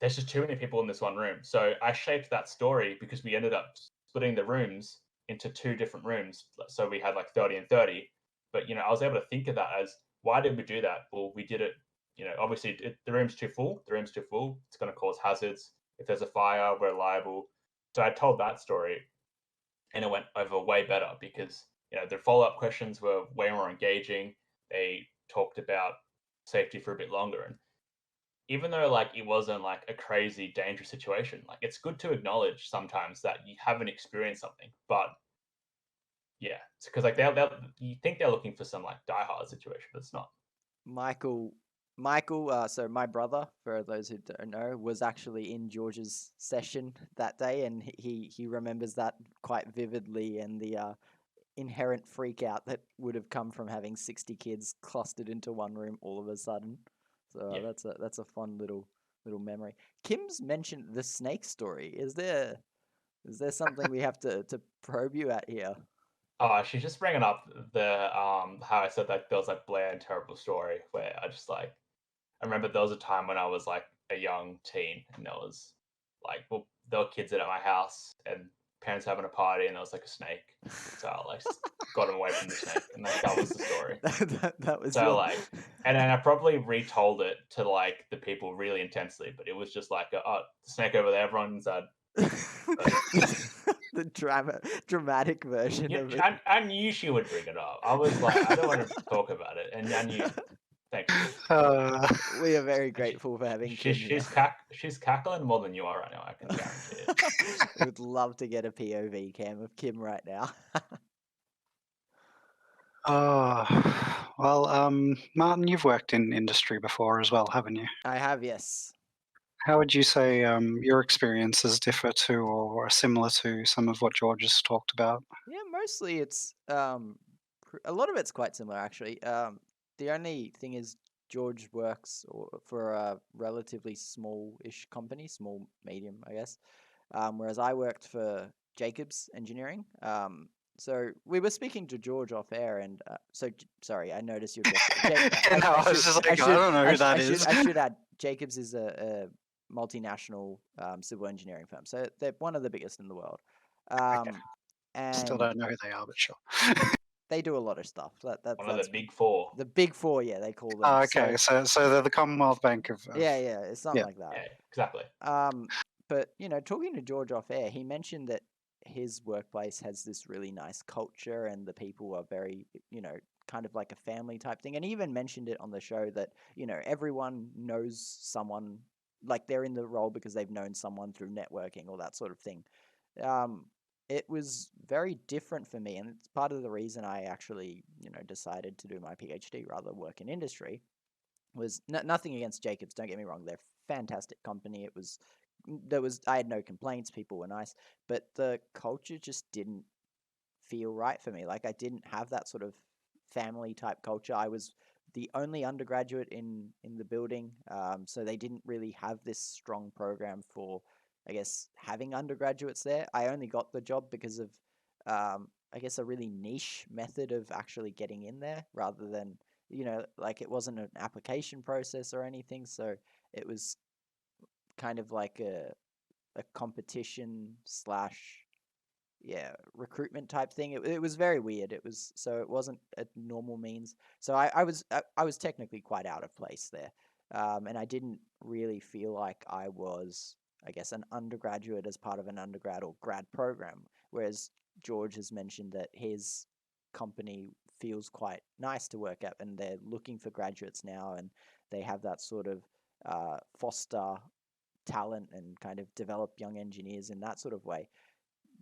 there's just too many people in this one room. So I shaped that story because we ended up splitting the rooms into 2 different rooms. So we had like 30 and 30. But, I was able to think of that as, why did we do that? Well, we did it, obviously the room's too full. The room's too full. It's going to cause hazards. If there's a fire, we're liable. So I told that story, and it went over way better because, the follow-up questions were way more engaging. They talked about safety for a bit longer. And even though like it wasn't like a crazy dangerous situation, like it's good to acknowledge sometimes that you haven't experienced something. But yeah, it's because like you think they're looking for some like Die Hard situation, but it's not. Michael, so my brother, for those who don't know, was actually in George's session that day, and he remembers that quite vividly, and the inherent freak out that would have come from having 60 kids clustered into one room all of a sudden. So that's a fun little memory. Kim's mentioned the snake story. Is there something we have to probe you at here? Oh, she's just bringing up the how I said that there was like bland, terrible story where I remember there was a time when I was like a young teen, and there was like, well, there were kids at my house, and parents were having a party, and there was like a snake. So I like got him away from the snake, and like that was the story. that was So your... like, and then I probably retold it to like the people really intensely, but it was just like, oh, the snake over there, everyone inside. the dramatic version Yeah, of it. I knew she would bring it up. I was like, I don't want to talk about it, and I knew. Thanks. We are very grateful for having Kim here. She's cackling more than you are right now. I can guarantee it. We would love to get a POV cam of Kim right now. Well, Martin, you've worked in industry before as well, haven't you? I have, yes. How would you say your experiences differ to or are similar to some of what George has talked about? Yeah, mostly it's a lot of it's quite similar actually. The only thing is George works for a relatively small-ish company, small medium, I guess. Whereas I worked for Jacobs Engineering. So we were speaking to George off air, and sorry, I noticed you're just. No, I was just like, I don't know who that is. I should add, Jacobs is a multinational civil engineering firm, so they're one of the biggest in the world. Okay. And Still don't know who they are, but sure. they do a lot of stuff. That's One of the big four. The big four, yeah, they call them. Oh, okay, so they're the Commonwealth Bank of yeah, it's something like that. Yeah, exactly. But talking to George off air, he mentioned that his workplace has this really nice culture, and the people are very, kind of like a family type thing. And he even mentioned it on the show that everyone knows someone, like they're in the role because they've known someone through networking or that sort of thing. It was very different for me, and it's part of the reason I actually, decided to do my PhD rather than work in industry. Was nothing against Jacobs, don't get me wrong, they're a fantastic company. I had no complaints, people were nice, but the culture just didn't feel right for me. Like I didn't have that sort of family type culture. I was the only undergraduate in the building, so they didn't really have this strong program for, I guess, having undergraduates there. I only got the job because of, I guess, a really niche method of actually getting in there, rather than, like it wasn't an application process or anything. So it was kind of like a competition slash recruitment type thing. It was very weird. It wasn't a normal means. So I was technically quite out of place there, and I didn't really feel like I was, I guess, an undergraduate as part of an undergrad or grad program. Whereas George has mentioned that his company feels quite nice to work at, and they're looking for graduates now, and they have that sort of foster talent and kind of develop young engineers in that sort of way.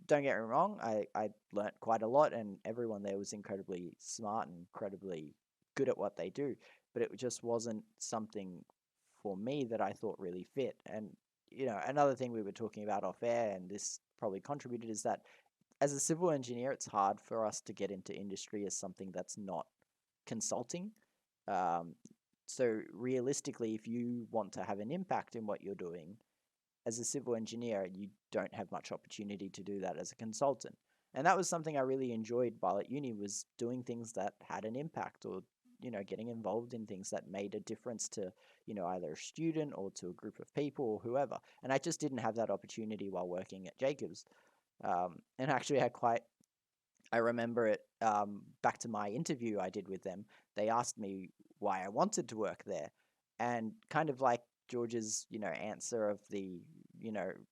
Don't get me wrong, I learnt quite a lot, and everyone there was incredibly smart and incredibly good at what they do, but it just wasn't something for me that I thought really fit. And another thing we were talking about off air, and this probably contributed, is that as a civil engineer, it's hard for us to get into industry as something that's not consulting. So realistically, if you want to have an impact in what you're doing, as a civil engineer, you don't have much opportunity to do that as a consultant. And that was something I really enjoyed while at uni, was doing things that had an impact, or, getting involved in things that made a difference to, either a student or to a group of people or whoever. And I just didn't have that opportunity while working at Jacobs. And actually I remember it, back to my interview I did with them, they asked me why I wanted to work there. And kind of like George's, answer of the,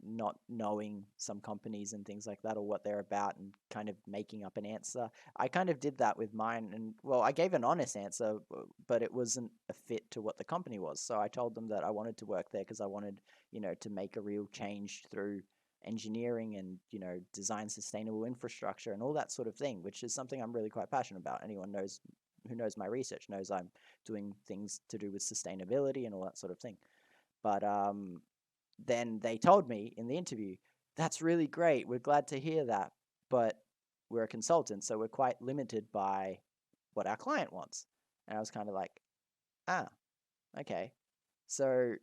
not knowing some companies and things like that, or what they're about, and kind of making up an answer. I kind of did that with mine, and well, I gave an honest answer, but it wasn't a fit to what the company was. So I told them that I wanted to work there because I wanted, to make a real change through engineering and, design sustainable infrastructure and all that sort of thing, which is something I'm really quite passionate about. Anyone who knows my research knows I'm doing things to do with sustainability and all that sort of thing. But then they told me in the interview, that's really great, we're glad to hear that, but we're a consultant, so we're quite limited by what our client wants. And I was kind of like, okay. So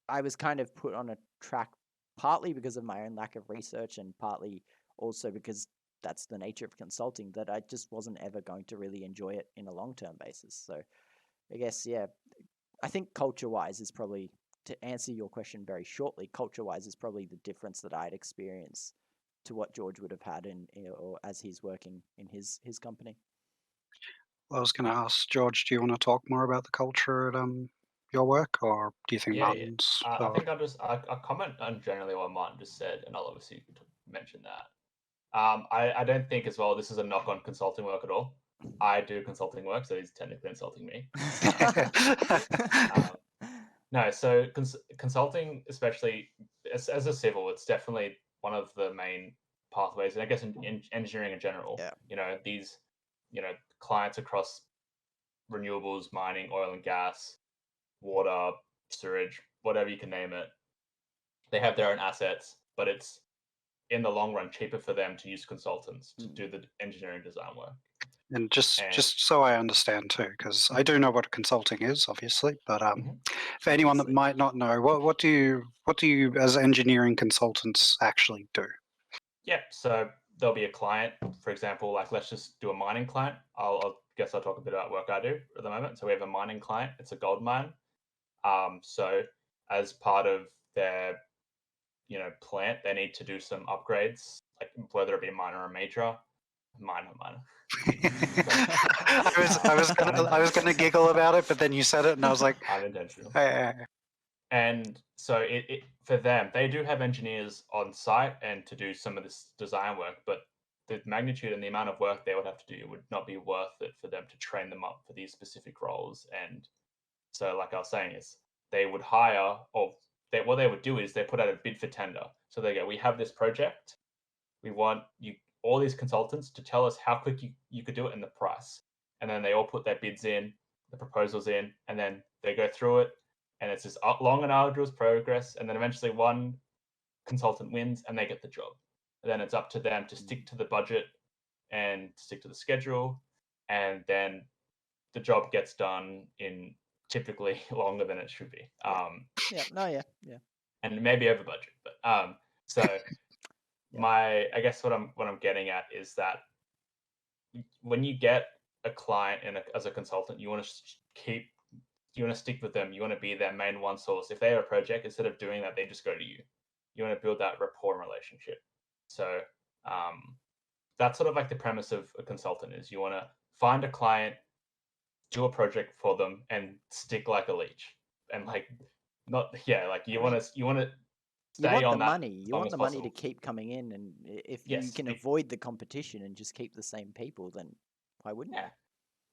I was kind of put on a track, partly because of my own lack of research, and partly also because that's the nature of consulting, that I just wasn't ever going to really enjoy it in a long-term basis. So I guess, I think culture-wise is probably to answer your question very shortly, culture-wise is probably the difference that I'd experience to what George would have had or as he's working in his company. Well, I was going to ask George, do you want to talk more about the culture at your work, or do you think Yeah, Martin's? I think I'll comment on generally what Martin just said, and I'll obviously mention that. I don't think as well this is a knock on consulting work at all. I do consulting work, so he's technically insulting me. No, so consulting, especially as a civil, it's definitely one of the main pathways, and I guess in engineering in general. Yeah. You know, these, clients across renewables, mining, oil and gas, water, sewage, whatever you can name it. They have their own assets, but it's in the long run cheaper for them to use consultants to do the engineering design work. And just so I understand too, because I do know what consulting is, obviously, but for anyone that might not know, what do you as engineering consultants actually do? Yeah, so there'll be a client, for example, like let's just do a mining client. I'll talk a bit about work I do at the moment. So we have a mining client. It's a gold mine. So as part of their plant, they need to do some upgrades, like whether it be a minor or a major. Minor. I was gonna giggle about it, but then you said it, and I was like, unintentional. hey. And so it for them, they do have engineers on site and to do some of this design work, but the magnitude and the amount of work they would have to do would not be worth it for them to train them up for these specific roles. And so, like I was saying, is they would hire, or what they would do is they put out a bid for tender. So they go, we have this project, we want you all these consultants to tell us how quick you could do it and the price. And then they all put their bids in, the proposals in, and then they go through it. And it's this long and arduous progress. And then eventually one consultant wins and they get the job. And then it's up to them to stick to the budget and stick to the schedule. And then the job gets done in typically longer than it should be. Yeah. And maybe over budget. But so I guess what I'm getting at is that when you get a client as a consultant, you want to stick with them. You want to be their main one source. If they have a project, instead of doing that, they just go to you. You want to build that rapport and relationship. So that's sort of like the premise of a consultant is you want to find a client, do a project for them, and stick like a leech. And like you want to stay on that. Money. You want the money to keep coming in, and if you can avoid the competition and just keep the same people, then why wouldn't you?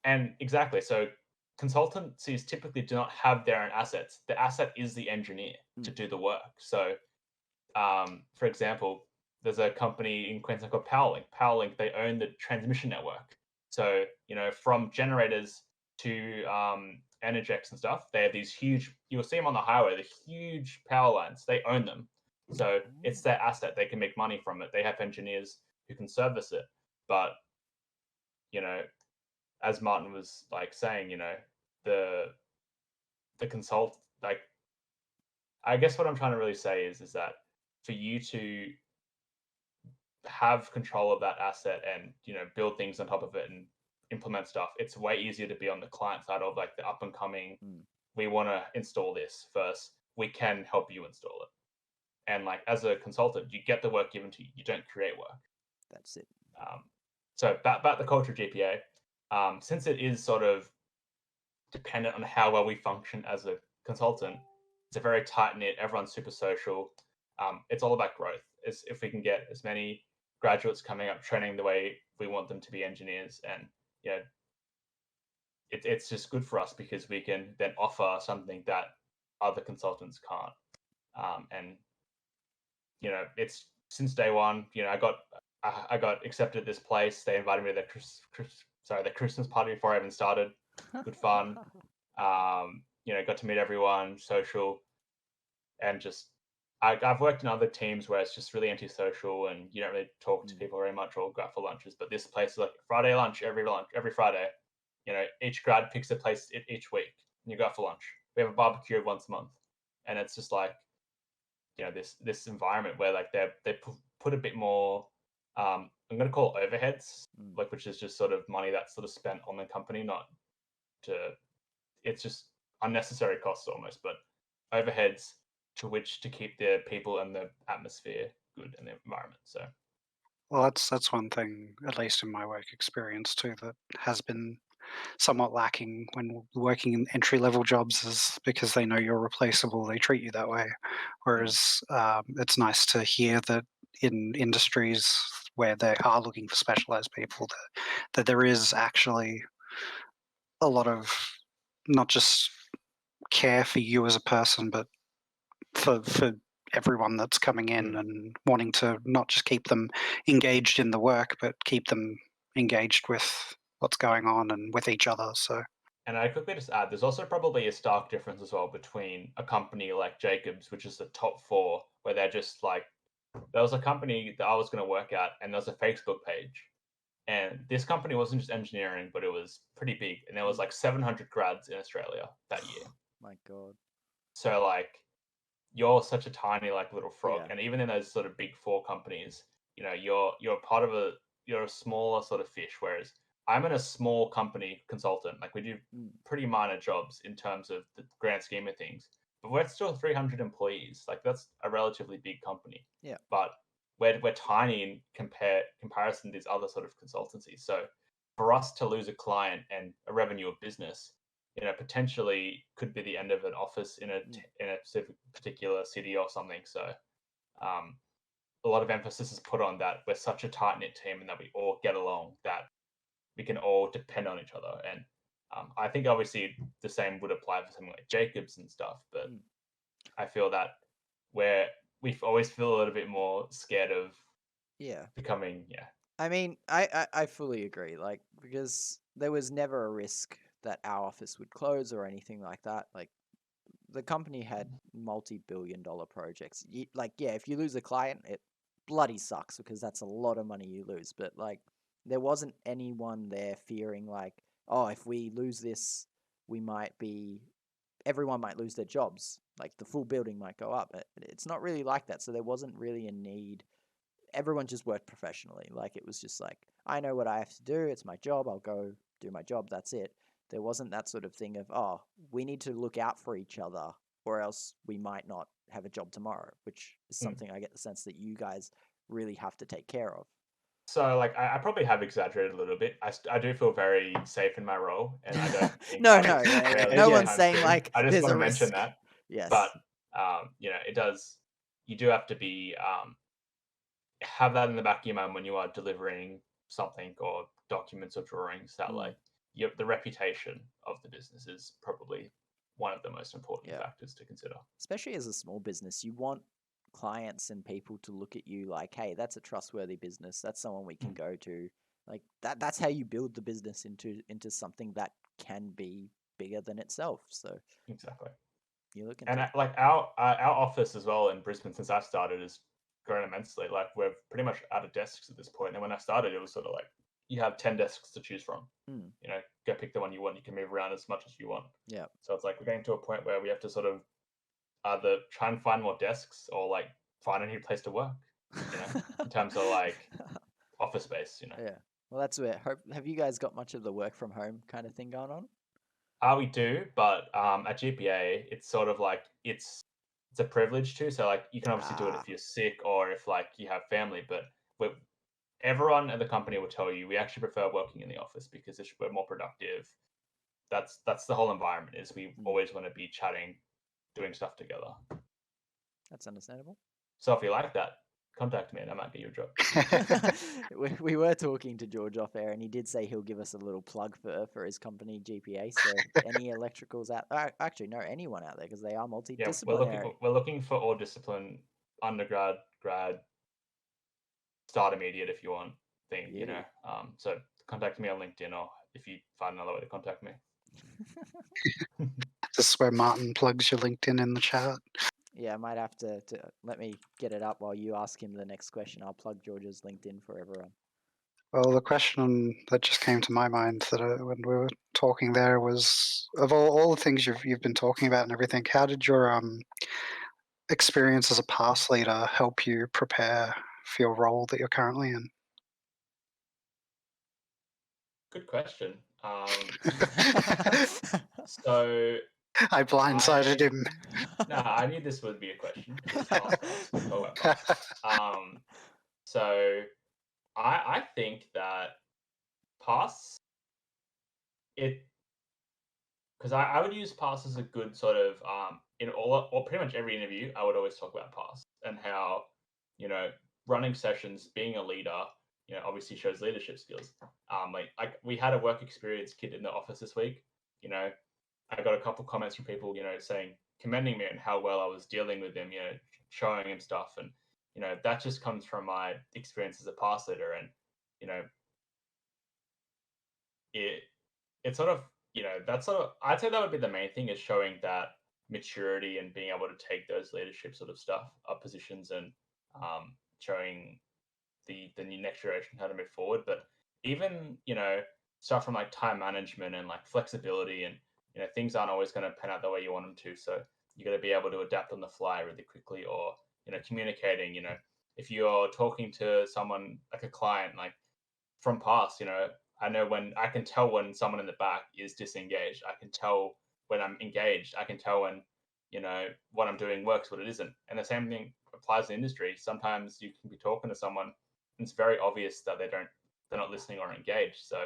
And exactly. So consultancies typically do not have their own assets. The asset is the engineer to do the work. So, for example, there's a company in Queensland called PowerLink. PowerLink, they own the transmission network. So, from generators to Energex and stuff, they have these huge, you'll see them on the highway, the huge power lines. They own them. So it's their asset. They can make money from it. They have engineers who can service it. But, as Martin was like saying, the consult, like, I guess what I'm trying to really say is that for you to have control of that asset and build things on top of it and implement stuff, it's way easier to be on the client side of like the up and coming. We want to install this first. We can help you install it. And like as a consultant, you get the work given to you. You don't create work. That's it. So about the culture of GPA, since it is sort of dependent on how well we function as a consultant, it's a very tight knit. Everyone's super social. It's all about growth. If we can get as many graduates coming up training the way we want them to be engineers, and it's just good for us because we can then offer something that other consultants can't. And it's since day one. I got accepted at this place. They invited me to their Christmas party before I even started. Good fun. Got to meet everyone, social, and just I've worked in other teams where it's just really antisocial and you don't really talk to people very much or go out for lunches. But this place is like Friday lunch every Friday. Each grad picks a place each week and you go out for lunch. We have a barbecue once a month, and it's just like this environment where like they put a bit more. I'm going to call it overheads, like which is just sort of money that's sort of spent on the company, not to. It's just unnecessary costs almost, but overheads to which to keep the people and the atmosphere good and the environment. So Well, that's one thing, at least in my work experience too, that has been somewhat lacking when working in entry-level jobs is because they know you're replaceable, they treat you that way. Whereas, it's nice to hear that in industries where they are looking for specialized people, that there is actually a lot of not just care for you as a person, but for everyone that's coming in and wanting to not just keep them engaged in the work, but keep them engaged with what's going on and with each other. So And I quickly just add, there's also probably a stark difference as well between a company like Jacobs, which is the top four, where they're just like, there was a company that I was going to work at, and there was a Facebook page. And this company wasn't just engineering, but it was pretty big. And there was like 700 grads in Australia that year. My God. So like, you're such a tiny like little frog. Yeah. And even in those sort of big four companies, you know, you're part of you're a smaller sort of fish. Whereas I'm in a small company consultant. Like we do pretty minor jobs in terms of the grand scheme of things. But we're still 300 employees. Like that's a relatively big company. Yeah. But we're tiny in comparison to these other sort of consultancies. So for us to lose a client and a revenue of business, you know, potentially could be the end of an office in a particular city or something. So a lot of emphasis is put on that we're such a tight knit team and that we all get along, that we can all depend on each other. And I think obviously the same would apply for something like Jacobs and stuff, but I feel that we always feel a little bit more scared of becoming. I mean, I fully agree. Like, because there was never a risk that our office would close or anything like that. Like, the company had multi-billion-dollar projects. If you lose a client, it bloody sucks because that's a lot of money you lose. But like, there wasn't anyone there fearing like, oh, if we lose this, everyone might lose their jobs. Like the full building might go up. It's not really like that. So there wasn't really a need. Everyone just worked professionally. Like it was just like, I know what I have to do. It's my job. I'll go do my job. That's it. There wasn't that sort of thing of, oh, we need to look out for each other or else we might not have a job tomorrow, which is something I get the sense that you guys really have to take care of. So, like, I probably have exaggerated a little bit. I do feel very safe in my role, and I don't think No, no one's saying like I just there's want a to mention risk. that. Yes. But you know, it does. You do have to be have that in the back of your mind when you are delivering something or documents or drawings. That like the reputation of the business is probably one of the most important factors to consider. Especially as a small business, you want clients and people to look at you like, hey, that's a trustworthy business. That's someone we can go to. Like that's how you build the business into something that can be bigger than itself. So exactly. You look and like our office as well in Brisbane since I started is grown immensely. Like we're pretty much out of desks at this point. And when I started, it was sort of like you have 10 desks to choose from. You know, go pick the one you want. You can move around as much as you want. Yeah. So it's like we're getting to a point where we have to sort of either try and find more desks or like find a new place to work. You know, in terms of like office space. You know. Yeah. Well, that's where. Have you guys got much of the work from home kind of thing going on? We do, but at GPA, it's sort of like it's a privilege too. So like you can obviously do it if you're sick or if like you have family, but everyone at the company will tell you we actually prefer working in the office because we're more productive. That's the whole environment. Is we always want to be chatting, doing stuff together. That's understandable. So if you like that, contact me and I might get you a job. We were talking to George off air, and he did say he'll give us a little plug for his company GPA. So any electricals out actually no anyone out there because they are multidisciplinary. Yeah, we're looking for all discipline, undergrad, grad, start immediate if you want thing. You know, so contact me on LinkedIn or if you find another way to contact me. This is where Martin plugs your LinkedIn in the chat. Yeah, I might have to let me get it up while you ask him the next question. I'll plug George's LinkedIn for everyone. Well, the question that just came to my mind that when we were talking there was, of all the things you've been talking about and everything, how did your experience as a PASS leader help you prepare for your role that you're currently in? Good question. So I blindsided him. No, I knew this would be a question because PASSCast, talk about PASS. So I think that PASS, because I would use PASS as a good sort of in all or pretty much every interview. I would always talk about PASS and how, you know, running sessions, being a leader, you know, obviously shows leadership skills. Like we had a work experience kid in the office this week. You know, I got a couple comments from people, you know, saying, commending me on how well I was dealing with him, you know, showing him stuff, and you know that just comes from my experience as a PASS leader, and you know, it sort of, you know, that's sort of, I'd say that would be the main thing, is showing that maturity and being able to take those leadership sort of stuff positions, and showing the new next generation how to move forward. But even, you know, stuff from like time management and like flexibility, and you know, things aren't always going to pan out the way you want them to, so you got to be able to adapt on the fly really quickly. Or you know, communicating, you know, if you're talking to someone like a client, like from past, you know, I know when I can tell when someone in the back is disengaged. I can tell when I'm engaged. I can tell when, you know, what I'm doing works, what it isn't. And the same thing applies in industry. Sometimes you can be talking to someone and it's very obvious that they're not listening or engaged. So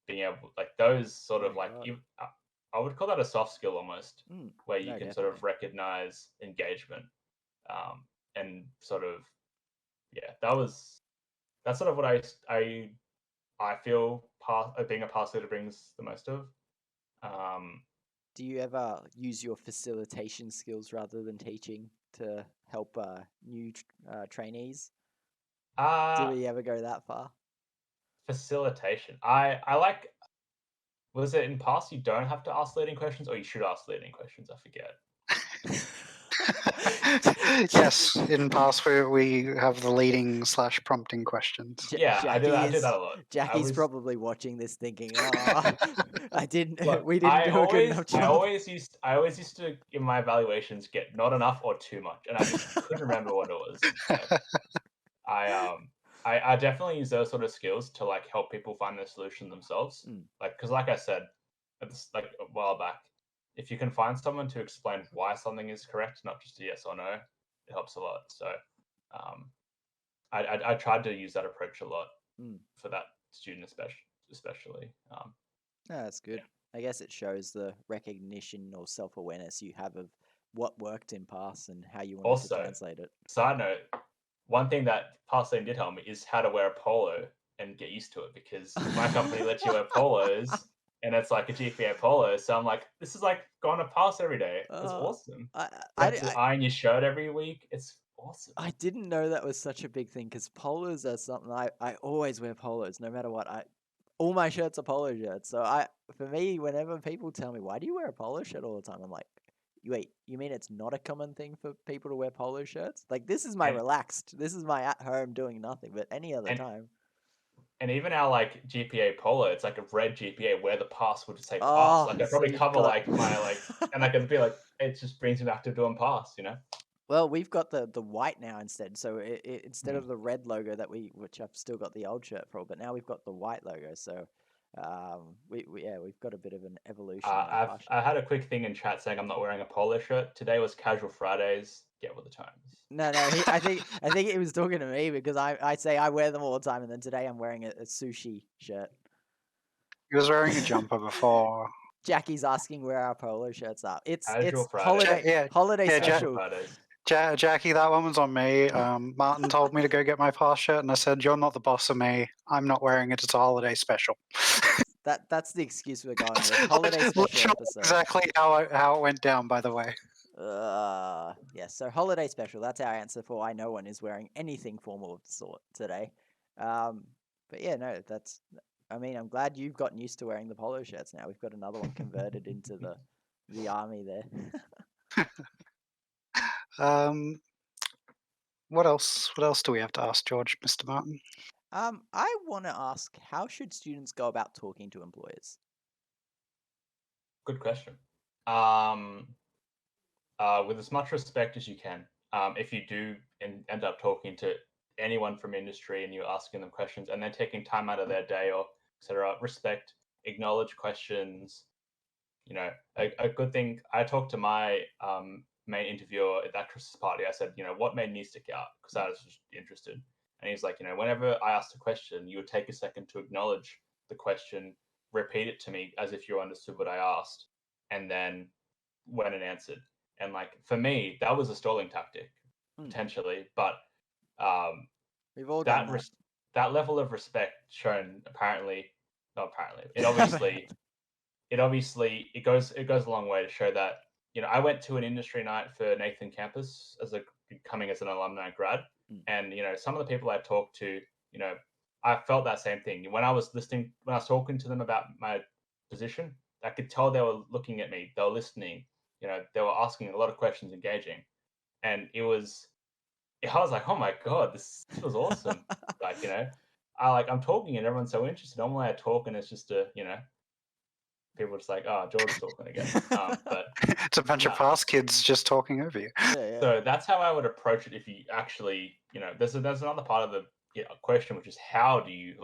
being able, like those sort Oh of my like, God. I would call that a soft skill almost, where you No, can sort of definitely. recognize engagement, and sort of, yeah, that's sort of what I feel being a pass leader brings the most of. Do you ever use your facilitation skills rather than teaching to help new trainees? Do Uh we ever go that far? Facilitation. I like. Was it in past you don't have to ask leading questions, or you should ask leading questions? I forget. Yes, in PASS we have the leading / prompting questions. Yeah, I do that a lot. Jackie's probably watching this thinking, "Oh, we didn't do a good enough I job." always used to, in my evaluations, get not enough or too much, and I just couldn't remember what it was. So I definitely use those sort of skills to like help people find the solution themselves. Like, because like I said, like a while back, if you can find someone to explain why something is correct, not just a yes or no, it helps a lot. So, I tried to use that approach a lot for that student, especially. No, that's good. I guess it shows the recognition or self-awareness you have of what worked in past and how you wanted to Also, translate it. side note, one thing that Parsley did help me is how to wear a polo and get used to it, because my company lets you wear polos and it's like a GPA polo. So I'm like, this is like going to pass every day. It's awesome. I, You I, have to I, iron your shirt every week. It's awesome. I didn't know that was such a big thing because polos are something I always wear polos no matter what. All my shirts are polo shirts. So for me, whenever people tell me, why do you wear a polo shirt all the time? I'm like, wait, you mean it's not a common thing for people to wear polo shirts? Like, this is my this is my at home doing nothing, but any other time. And even our like GPA polo, it's like a red GPA where the pass would say pass. Oh, Like I so probably you've cover got like my like, and I could be like, it just brings me back to doing pass, you know? Well, we've got the white now instead. So instead of the red logo which I've still got the old shirt for, but now we've got the white logo. So we've got a bit of an evolution in our pass I shirt. had a quick thing in chat saying I'm not wearing a polo shirt. Today was casual Fridays. Get with the times. No, I think he was talking to me because I say I wear them all the time, and then today I'm wearing a sushi shirt. He was wearing a jumper before. Jackie's asking where our polo shirts are. It's Fridays. holiday special. Jackie, that one was on me. Martin told me to go get my pass shirt, and I said, "You're not the boss of me. I'm not wearing it. It's a holiday special." That's the excuse we're going with. Holiday special episode. Exactly how it went down, by the way. Yeah, so holiday special. That's our answer for why no one is wearing anything formal of the sort today. But yeah, no, I mean, I'm glad you've gotten used to wearing the polo shirts now. We've got another one converted into the army there. What else? What else do we have to ask George, Mr. Martin? I want to ask, how should students go about talking to employers? Good question. With as much respect as you can. If you do end up talking to anyone from industry and you're asking them questions and they're taking time out of their day or etc., respect, acknowledge questions, You know, a good thing. I talked to my main interviewer at that Christmas party. I said, you know, what made me stick out, because I was just interested. And he's like, you know, whenever I asked a question, you would take a second to acknowledge the question, repeat it to me as if you understood what I asked, and then went and answered. And like for me, that was a stalling tactic potentially, but we've all done that that. that level of respect shown apparently, not apparently, it goes a long way to show that, you know, I went to an industry night for Nathan Campus as coming as an alumni grad, and you know, some of the people I talked to, you know, I felt that same thing when I was talking to them about my position. I could tell they were looking at me, they were listening, you know, they were asking a lot of questions, engaging, and I was like, oh my god, this was awesome. Like, you know, I'm talking and everyone's so interested. Normally I talk and it's just you know, people are just like, oh, George is talking again. But it's a bunch of PASS kids just talking over you. Yeah. So that's how I would approach it. If you actually, you know, there's another part of the question, which is how do you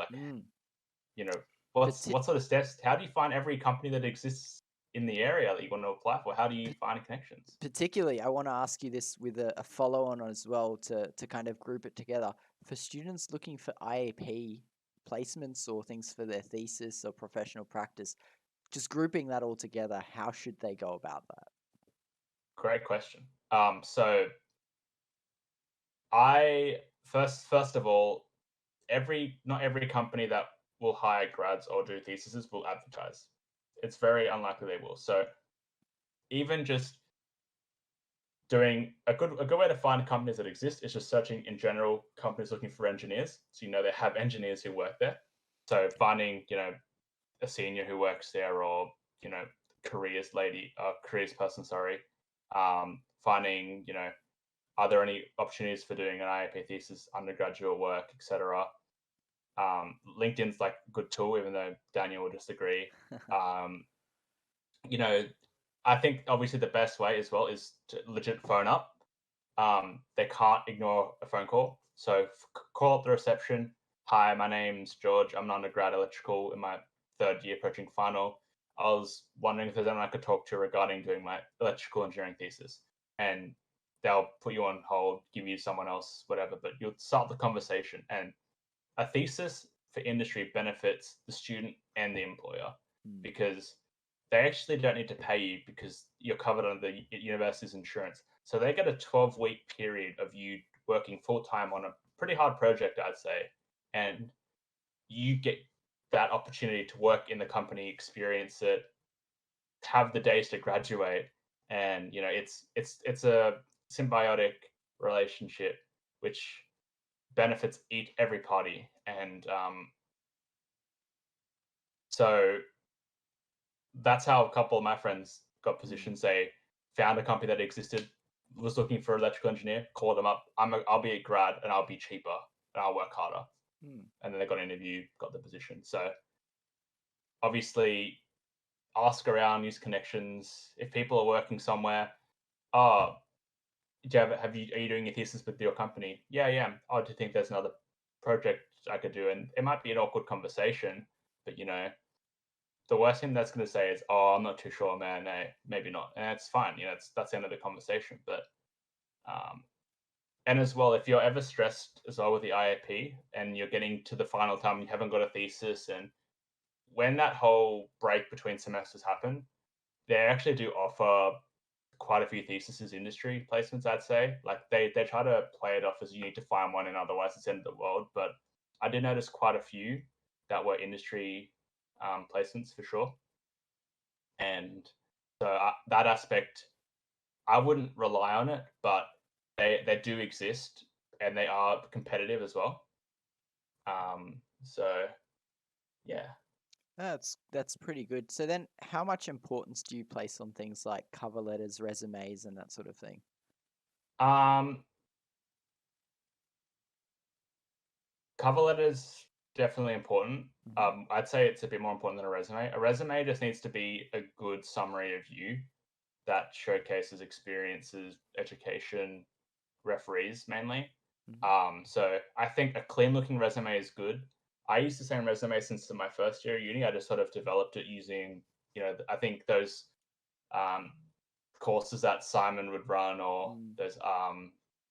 you know, what sort of steps? How do you find every company that exists in the area that you want to apply for? How do you find connections? Particularly, I want to ask you this with a follow-on as well to kind of group it together. For students looking for IAP placements or things for their thesis or professional practice, just grouping that all together, how should they go about that? Great question. So I first of all, not every company that will hire grads or do theses will advertise. It's very unlikely they will. So even just doing a good way to find companies that exist is just searching in general companies looking for engineers. So you know they have engineers who work there. So finding, you know, a senior who works there, or you know, careers person, sorry. Finding, you know, are there any opportunities for doing an IAP thesis, undergraduate work, etc. LinkedIn's like a good tool, even though Daniel would disagree. You know, I think obviously the best way as well is to legit phone up. They can't ignore a phone call. So call up the reception. Hi, my name's George. I'm an undergrad electrical in my third year approaching final. I was wondering if there's anyone I could talk to regarding doing my electrical engineering thesis. And they'll put you on hold, give you someone else, whatever, but you'll start the conversation. And a thesis for industry benefits the student and the employer, because they actually don't need to pay you because you're covered under the university's insurance. So they get a 12-week period of you working full-time on a pretty hard project, I'd say, and you get that opportunity to work in the company, experience it, have the days to graduate, and you know, it's a symbiotic relationship which benefits every party. And so that's how a couple of my friends got positions. They found a company that existed, was looking for an electrical engineer, called them up. I'll be a grad and I'll be cheaper and I'll work harder. And then they got an interview, got the position. So obviously ask around, use connections. If people are working somewhere, oh, are you doing your thesis with your company? Yeah. Oh, do you think there's another project I could do? And it might be an awkward conversation, but you know, the worst thing that's going to say is, "Oh, I'm not too sure, man. No, maybe not," and it's fine. You know, that's the end of the conversation. But and as well, if you're ever stressed as well with the IAP and you're getting to the final time, and you haven't got a thesis, and when that whole break between semesters happen, they actually do offer quite a few theses industry placements. I'd say, like they try to play it off as you need to find one, and otherwise it's the end of the world. But I did notice quite a few that were industry placements for sure. And so that aspect, I wouldn't rely on it, but they do exist and they are competitive as well. So yeah. That's pretty good. So then, how much importance do you place on things like cover letters, resumes, and that sort of thing? Cover letters definitely important. I'd say it's a bit more important than a resume. A resume just needs to be a good summary of you that showcases experiences, education, referees mainly. So I think a clean looking resume is good. I used the same resume since my first year of uni. I just sort of developed it using, you know, I think those courses that Simon would run, or those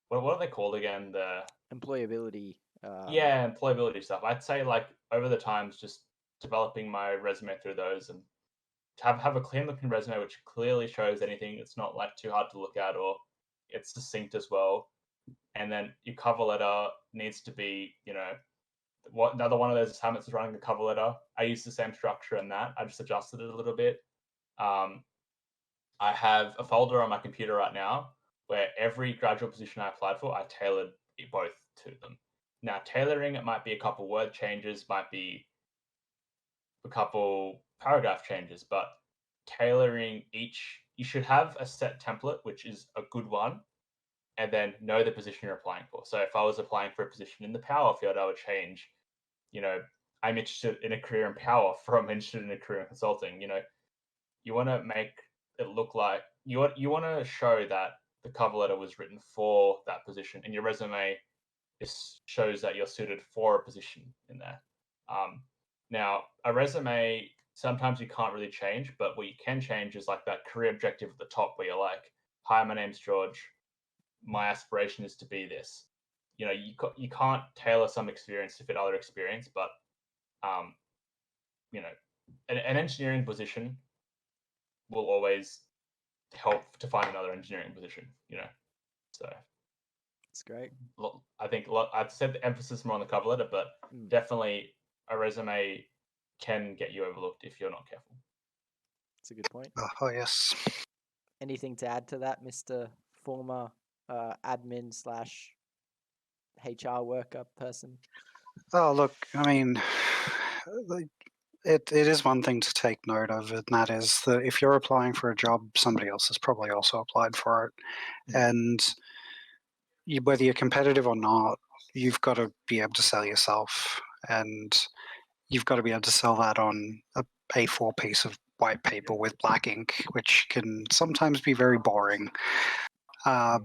what are they called again? The employability. Employability stuff. I'd say like over the times, just developing my resume through those and have a clean looking resume which clearly shows anything. It's not like too hard to look at, or it's succinct as well. And then your cover letter needs to be, another one of those assignments is writing a cover letter. I use the same structure in that. I just adjusted it a little bit. I have a folder on my computer right now where every graduate position I applied for, I tailored both to them. Now, tailoring it might be a couple word changes, might be a couple paragraph changes, but tailoring each, you should have a set template, which is a good one, and then know the position you're applying for. So if I was applying for a position in the power field, I would change, I'm interested in a career in power from interested in a career in consulting. You want to make it look like you want to show that the cover letter was written for that position, and your resume shows that you're suited for a position in there. Now, a resume, sometimes you can't really change, but what you can change is like that career objective at the top where you're like, hi, my name's George. My aspiration is to be this. You can't tailor some experience to fit other experience, but an engineering position will always help to find another engineering position. So it's great. I think I've said the emphasis more on the cover letter, but definitely a resume can get you overlooked if you're not careful. That's a good point. Oh yes. Anything to add to that, Mr. Former admin / HR worker person? Oh, look, I mean, it is one thing to take note of, and that is that if you're applying for a job, somebody else has probably also applied for it. And whether you're competitive or not, you've got to be able to sell yourself, and you've got to be able to sell that on a A4 piece of white paper with black ink, which can sometimes be very boring. I've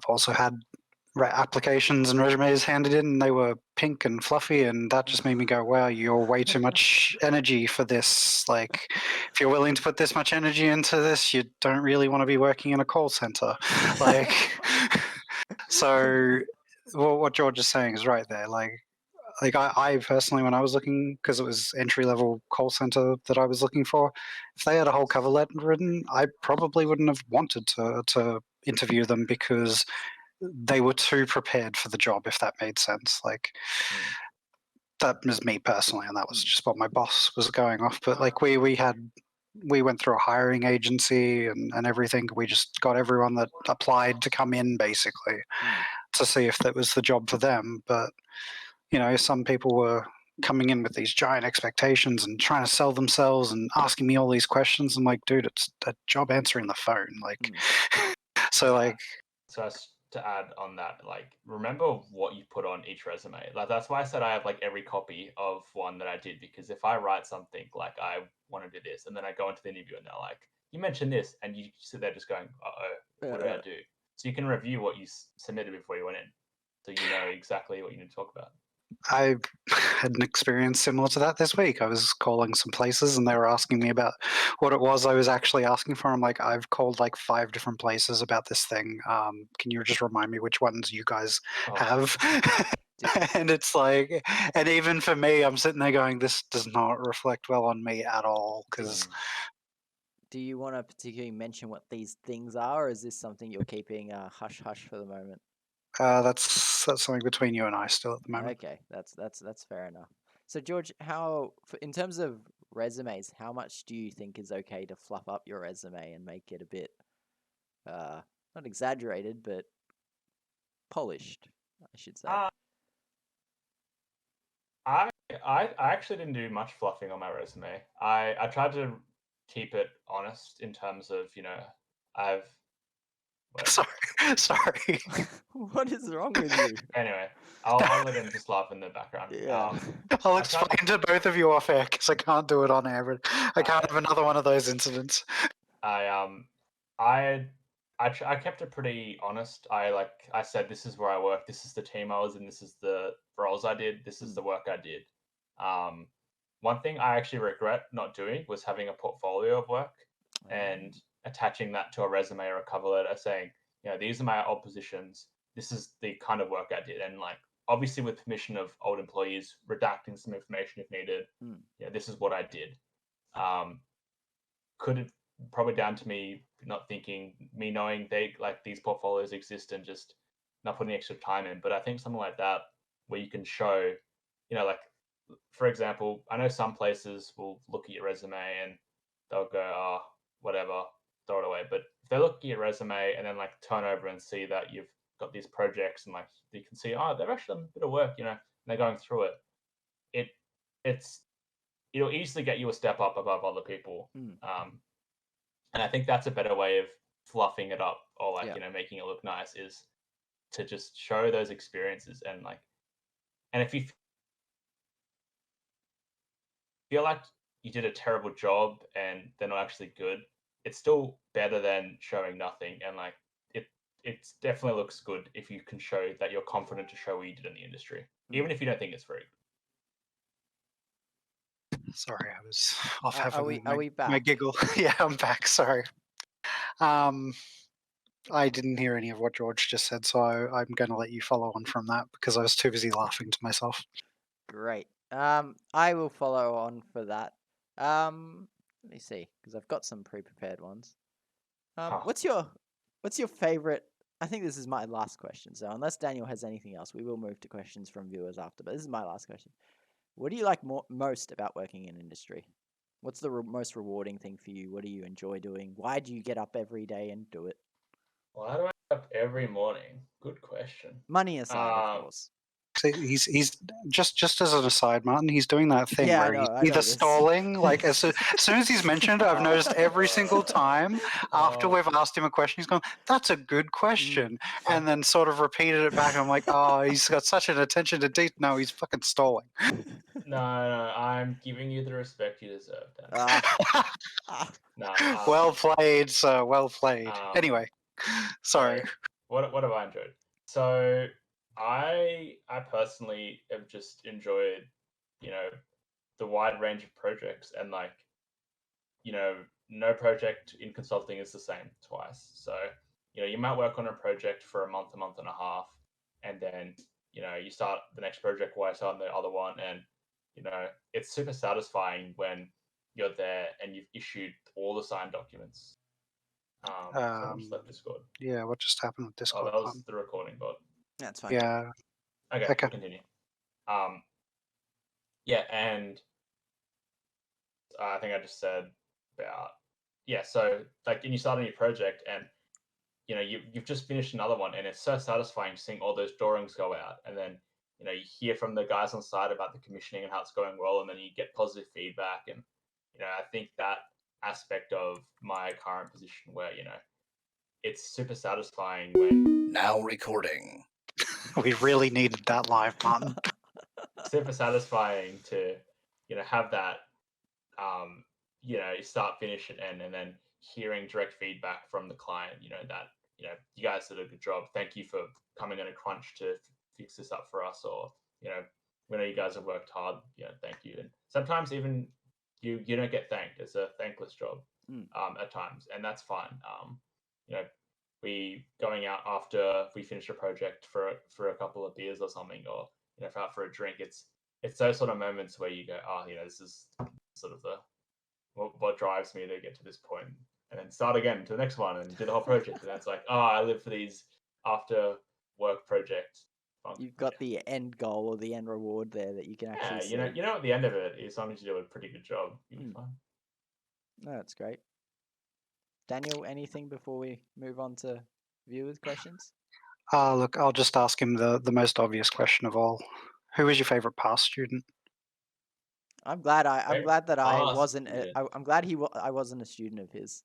also had applications and resumes handed in, and they were pink and fluffy, and that just made me go, wow, you're way too much energy for this. Like, if you're willing to put this much energy into this, you don't really want to be working in a call center. Like, so what George is saying is right there. Like I personally, when I was looking, because it was entry-level call center that I was looking for, if they had a whole cover letter written, I probably wouldn't have wanted to interview them, because they were too prepared for the job, if that made sense. Like, that was me personally, and that was just what my boss was going off. But like we went through a hiring agency and everything. We just got everyone that applied to come in, basically, to see if that was the job for them. But some people were coming in with these giant expectations and trying to sell themselves and asking me all these questions. I'm like, dude, it's a job answering the phone. Like, so like. So to add on that, like, remember what you put on each resume. Like, that's why I said I have like every copy of one that I did, because if I write something like I want to do this, and then I go into the interview and they're like, you mentioned this, and you sit there just going, what did I do? So you can review what you submitted before you went in, so you know exactly what you need to talk about. I had an experience similar to that this week. I was calling some places and they were asking me about what it was I was actually asking for. I'm like, I've called like 5 different places about this thing. Can you just remind me which ones you guys have? And it's like, and even for me, I'm sitting there going, this does not reflect well on me at all. Because do you want to particularly mention what these things are, or is this something you're keeping hush-hush for the moment? That's something between you and I still at the moment. Okay, that's fair enough. So George, in terms of resumes, how much do you think is okay to fluff up your resume and make it a bit not exaggerated, but polished, I should say? I actually didn't do much fluffing on my resume. I tried to keep it honest in terms of, I've Sorry. What is wrong with you? Anyway, I'll let him just laugh in the background. Yeah. I'll explain to both of you off air, because I can't do it on air. But I can't have another one of those incidents. I kept it pretty honest. I said, this is where I work, this is the team I was in, this is the roles I did, this is the work I did. One thing I actually regret not doing was having a portfolio of work. and attaching that to a resume or a cover letter saying, these are my old positions. This is the kind of work I did. And like, obviously with permission of old employees, redacting some information if needed. This is what I did. Could it probably down to me not thinking, me knowing these portfolios exist and just not putting extra time in. But I think something like that where you can show, like, for example, I know some places will look at your resume and they'll go, oh, whatever, throw it away. But if they look at your resume and then like turn over and see that you've got these projects and like you can see, oh, they've actually done a bit of work, and they're going through it. It'll easily get you a step up above other people. And I think that's a better way of fluffing it up or like, making it look nice, is to just show those experiences. And like, and if you feel like you did a terrible job and they're not actually good, it's still better than showing nothing. And like, it definitely looks good if you can show that you're confident to show what you did in the industry, even if you don't think it's very good. Sorry, I was off Are having we my back? giggle. Yeah, I'm back. Sorry. I didn't hear any of what George just said, so I'm going to let you follow on from that because I was too busy laughing to myself. Great. I will follow on for that. Let me see, because I've got some pre-prepared ones. What's your favorite? I think this is my last question. So unless Daniel has anything else, we will move to questions from viewers after. But this is my last question. What do you like most about working in industry? What's the most rewarding thing for you? What do you enjoy doing? Why do you get up every day and do it? Why do I get up every morning? Good question. Money aside, of course. He's just as an aside, Martin, he's doing that thing where he's either stalling, like as soon as he's mentioned it, I've noticed every single time after we've asked him a question, he's gone, that's a good question, and then sort of repeated it back, and I'm like, oh, he's got such an attention to detail. No, he's fucking stalling. No, I'm giving you the respect you deserve, Dan. Well played, sir, well played. Anyway, sorry. What have I enjoyed? So I personally have just enjoyed, the wide range of projects, and like, no project in consulting is the same twice. So, you might work on a project for a month and a half, and then, you start the next project while I start the other one. And, it's super satisfying when you're there and you've issued all the signed documents. Someone just left Discord. Yeah, what just happened with Discord? Oh, that was the recording bot. That's fine. Yeah. Okay, we'll continue. Yeah, and I think I just said about, so like, and you start a new project, and you've just finished another one, and it's so satisfying seeing all those drawings go out, and then you hear from the guys on site about the commissioning and how it's going well, and then you get positive feedback. And I think that aspect of my current position where it's super satisfying when now recording. We really needed that live, Martin. Super satisfying to have that you start, finish, and end, and then hearing direct feedback from the client, that you guys did a good job, thank you for coming in a crunch to fix this up for us, or we know you guys have worked hard, thank you. And sometimes even you don't get thanked. It's a thankless job at times, and that's fine. We going out after we finish a project for a couple of beers or something, or out for a drink, it's those sort of moments where you go, oh, this is sort of what drives me to get to this point, and then start again to the next one and do the whole project. And that's like, oh, I live for these after work projects. You've got the end goal or the end reward there that you can actually see. You know at the end of it, as long as you do a pretty good job, you'll be fine. No, that's great. Daniel, anything before we move on to viewers' questions? Look, I'll just ask him the most obvious question of all. Who is your favorite PASS student? I'm glad that I wasn't. I'm glad I wasn't a student of his.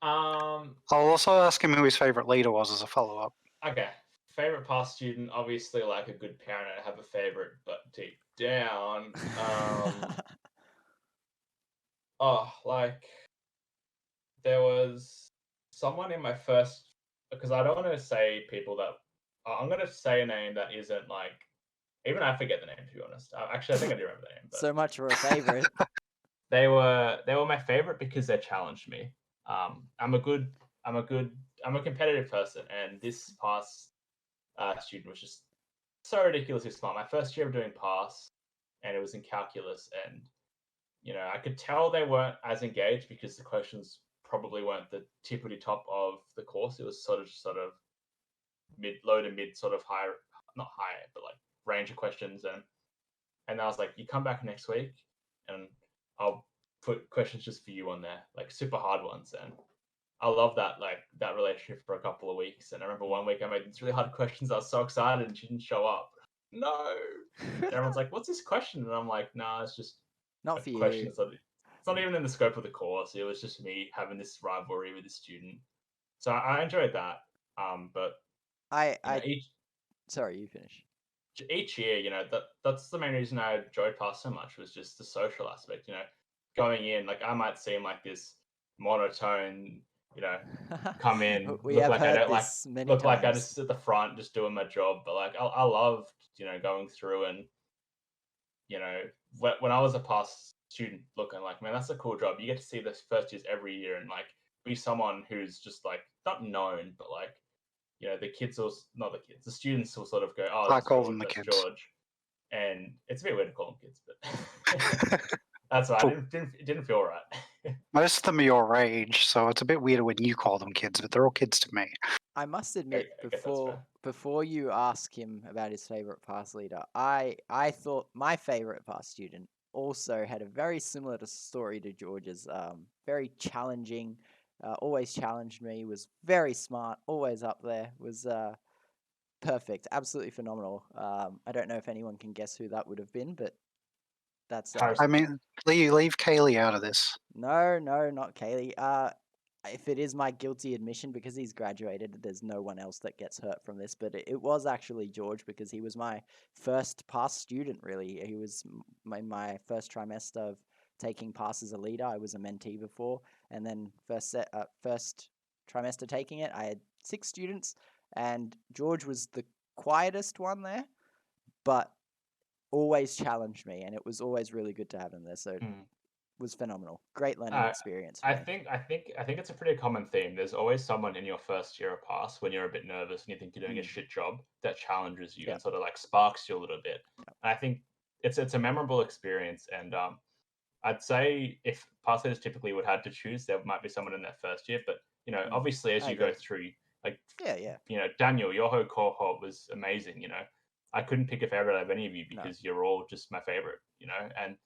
I'll also ask him who his favorite leader was as a follow-up. Okay, favorite PASS student, obviously, like a good parent, I have a favorite, but deep down, like there was someone in my first, because I don't want to say people that I'm going to say a name that isn't like. Even I forget the name, to be honest. Actually, I think I do remember the name. But so much for a favorite. They were my favorite because they challenged me. I'm a competitive person, and this PASS student was just so ridiculously smart. My first year of doing PASS, and it was in calculus, and I could tell they weren't as engaged because the questions probably weren't the tippity top of the course. It was sort of low to mid, sort of high, not high, but like range of questions, and I was like, you come back next week, and I'll put questions just for you on there, like super hard ones, and I love that relationship for a couple of weeks. And I remember one week I made these really hard questions. I was so excited, and she didn't show up. No. And everyone's like, "What's this question?" And I'm like, "Nah, it's just Not a for question. you. It's not even in the scope of the course. It was just me having this rivalry with the student." So I enjoyed that. But each Sorry, you finish. year, that's the main reason I enjoyed PASS so much, was just the social aspect. Going in, like I might seem like this monotone, come in, We look have like I heard don't like this many look like I times. just sit at the front just doing my job. But like I loved, going through, and when I was a PASS student, looking like, man, that's a cool job. You get to see the first years every year, and like be someone who's just like not known, but like the kids will, not the kids, the students will sort of go, oh, I that's call George, them the that's kids. George. And it's a bit weird to call them kids, but that's why it didn't feel right. Most of them are your age, so it's a bit weirder when you call them kids, but they're all kids to me. I must admit, I guess that's fair. before you ask him about his favorite PASS leader, I thought my favorite PASS student also had a very similar story to George's. Very challenging, always challenged me. Was very smart, always up there. Was perfect, absolutely phenomenal. I don't know if anyone can guess who that would have been, but that's I mean, leave Kaylee out of this. No, not Kaylee. If it is my guilty admission, because he's graduated, there's no one else that gets hurt from this, but it was actually George, because he was my first PASS student, really. He was in my first trimester of taking PASS as a leader. I was a mentee before, and then first trimester taking it, I had 6 students, and George was the quietest one there, but always challenged me, and it was always really good to have him there. So was phenomenal. Great learning experience. I think it's a pretty common theme. There's always someone in your first year of PASS when you're a bit nervous and you think you're doing a shit job that challenges you and sort of like sparks you a little bit. And I think it's a memorable experience. And I'd say if PASS leaders typically would have to choose, there might be someone in their first year. But obviously as you go through, like Daniel, your whole cohort was amazing. I couldn't pick a favorite out of any of you because you're all just my favorite. And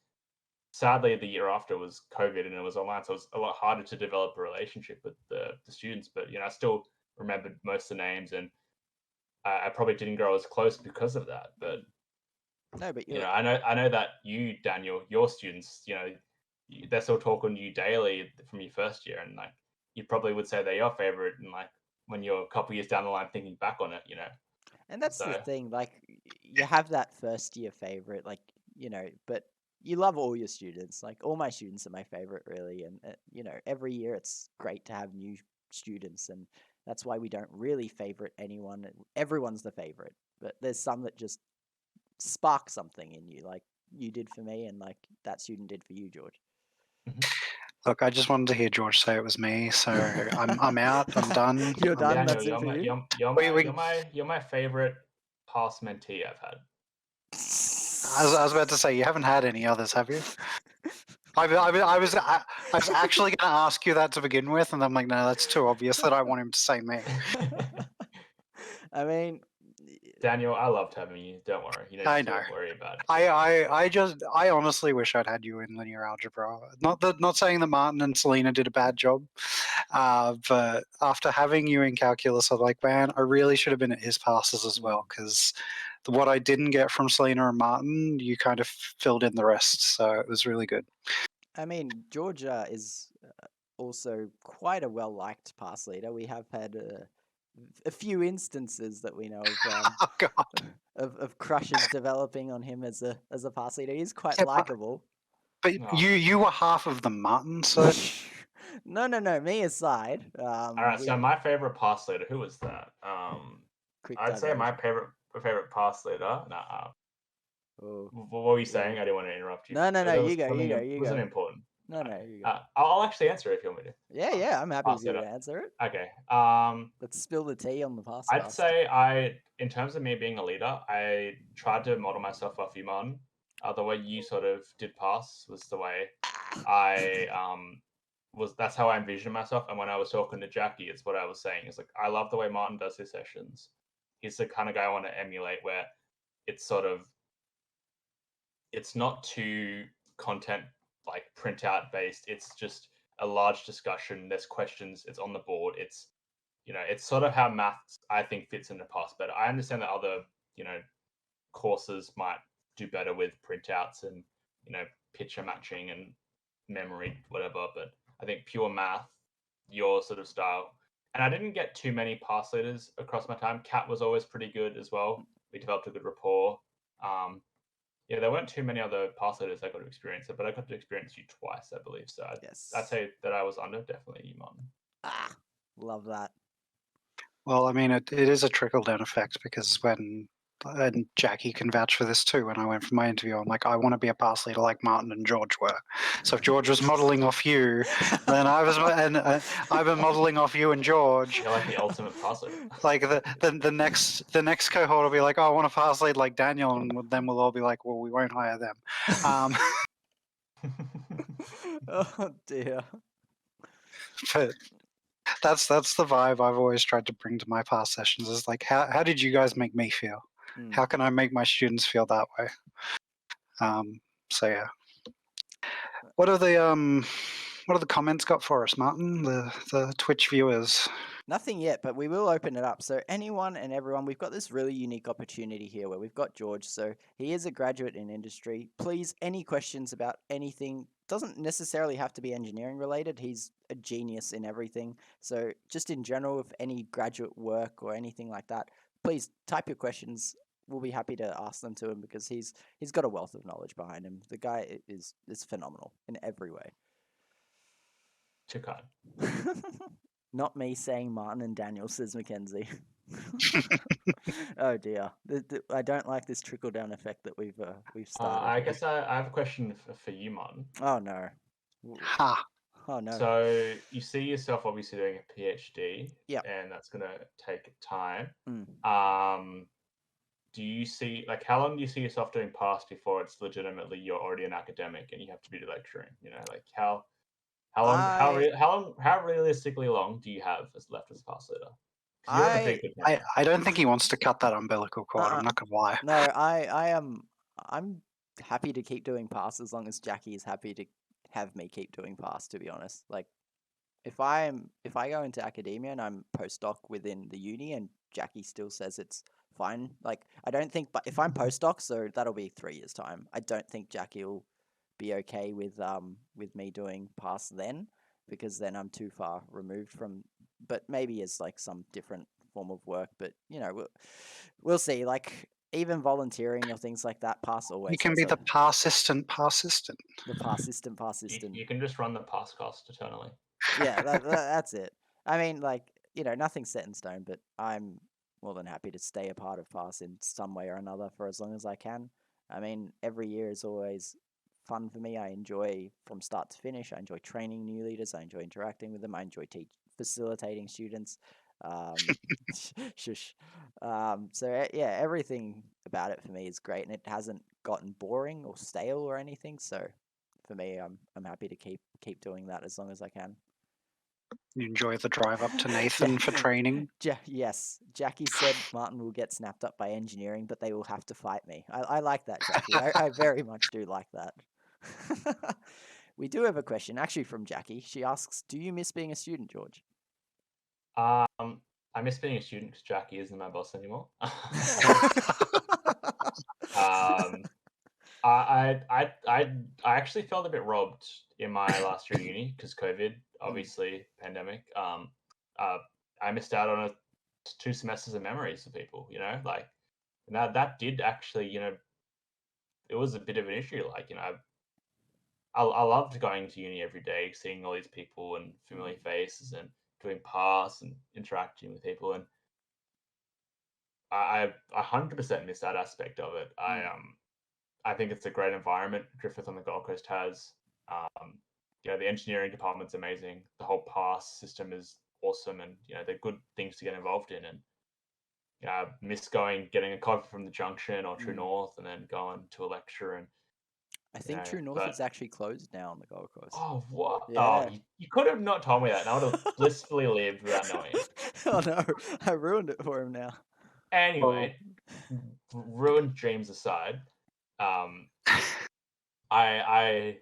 sadly, the year after was COVID and it was online, so it was a lot harder to develop a relationship with the students. But I still remembered most of the names, and I probably didn't grow as close because of that. But no, but I know that you, Daniel, your students, they're still talking to you daily from your first year, and like you probably would say they're your favorite, and like when you're a couple years down the line thinking back on it, And that's the thing, like you have that first year favorite, like but you love all your students. Like all my students are my favorite, really, and every year it's great to have new students, and that's why we don't really favorite anyone. Everyone's the favorite, but there's some that just spark something in you, like you did for me, and like that student did for you, George. Look, I just wanted to hear George say it was me, so I'm out. I'm done. You're done. Daniel, That's it for you. You're my favorite PASS mentee I've had. I was about to say, you haven't had any others, have you? I was actually going to ask you that to begin with, and I'm like, no, that's too obvious that I want him to say me. I mean, Daniel, I loved having you. Don't worry. You don't need to worry about it. I honestly wish I'd had you in linear algebra. Not saying that Martin and Selena did a bad job, but after having you in calculus, I'm like, man, I really should have been at his passes as well, because what I didn't get from Selena and Martin, you kind of filled in the rest, so it was really good. I mean, Georgia is also quite a well-liked PASS leader. We have had a few instances that we know of, of crushes developing on him as a PASS leader. He's quite likable. But you were half of them, Martin. So no. Me aside. All right. So my favorite PASS leader, who was that? I'd say my favorite PASS leader. What were you saying? I didn't want to interrupt you. No. You go. Wasn't important. No, you go. I'll actually answer it if you want me to. Yeah, I'm happy pass for you it to up. answer it. Okay. Let's spill the tea on the PASSCast. I'd say in terms of me being a leader, I tried to model myself off you, Martin. The way you sort of did pass was the way I that's how I envisioned myself. And when I was talking to Jackie, it's what I was saying. It's like, I love the way Martin does his sessions. He's the kind of guy I want to emulate, where it's sort of, it's not too content like printout based. It's just a large discussion. There's questions. It's on the board. It's, it's sort of how maths I think fits in the past. But I understand that other, courses might do better with printouts and, picture matching and memory, whatever. But I think pure math, your sort of style. And I didn't get too many pass leaders across my time. Kat was always pretty good as well. We developed a good rapport. Yeah, there weren't too many other pass leaders I got to experience it, but I got to experience you twice, I believe. So I'd say that I was under, definitely you, Martin. Love that. Well, I mean, it is a trickle-down effect, because and Jackie can vouch for this too, when I went for my interview, I'm like, I want to be a pass leader like Martin and George were. So if George was modelling off you, then I've been modelling off you and George. You're like the ultimate pass leader. Like the next cohort will be like, oh, I want a pass lead like Daniel, and then we'll all be like, well, we won't hire them. Oh dear. But that's the vibe I've always tried to bring to my past sessions, is like, how did you guys make me feel? How can I make my students feel that way? So yeah. What are the comments got for us, Martin? The Twitch viewers. Nothing yet, but we will open it up. So anyone and everyone, we've got this really unique opportunity here where we've got George. So he is a graduate in industry. Please, any questions about anything, doesn't necessarily have to be engineering related. He's a genius in everything. So just in general, if any graduate work or anything like that, please type your questions. We'll be happy to ask them to him, because he's got a wealth of knowledge behind him. The guy is phenomenal in every way. Too kind. Not me saying Martin and Daniel, says Mackenzie. Oh dear, I don't like this trickle down effect that we've started. I guess I have a question for you, Martin. Oh no. Ha. Oh no. So you see yourself obviously doing a PhD, Yep. and that's going to take time. Mm. Do you see, like, how long do you see yourself doing PASS before it's legitimately you're already an academic and you have to be lecturing? Like how long, how realistically long do you have left as a PASS leader? I don't think he wants to cut that umbilical cord. I'm not gonna lie. No, I'm happy to keep doing PASS as long as Jackie is happy to have me keep doing PASS, to be honest. Like, if I go into academia and I'm postdoc within the uni and Jackie still says it's fine, like, I don't think, but if I'm postdoc, so that'll be 3 years time, I don't think Jackie will be okay with me doing PASS then, because then I'm too far removed from, but maybe as like some different form of work, but we'll see. Like, even volunteering or things like that, PASS always. You can be the PASSistant. The PASSistant. You can just run the PASScast eternally. Yeah, that's it. I mean, like, nothing's set in stone, but I'm more than happy to stay a part of PASS in some way or another for as long as I can. I mean, every year is always fun for me. I enjoy from start to finish. I enjoy training new leaders. I enjoy interacting with them. I enjoy facilitating students. Shush. So yeah, everything about it for me is great, and it hasn't gotten boring or stale or anything. So for me, I'm happy to keep doing that as long as I can. You enjoy the drive up to Nathan for training? Yes. Jackie said Martin will get snapped up by engineering, but they will have to fight me. I like that, Jackie. I very much do like that. We do have a question, actually, from Jackie. She asks, do you miss being a student, George? I miss being a student because Jackie isn't my boss anymore. I actually felt a bit robbed in my last year of uni because COVID, obviously, pandemic. I missed out on 2 semesters of memories for people, like, and that did actually, it was a bit of an issue. Like, I loved going to uni every day, seeing all these people and familiar faces and doing PASS and interacting with people, and I 100% miss that aspect of it. I think it's a great environment Griffith on the Gold Coast has. the engineering department's amazing. The whole PASS system is awesome, and they're good things to get involved in. And I miss getting a coffee from the Junction or True North, and then going to a lecture. And I think True North but is actually closed now on the Gold Coast. oh, what? Yeah. Oh, you could have not told me that, and I would have blissfully lived without knowing. Oh no, I ruined it for him now. Anyway, ruined dreams aside, I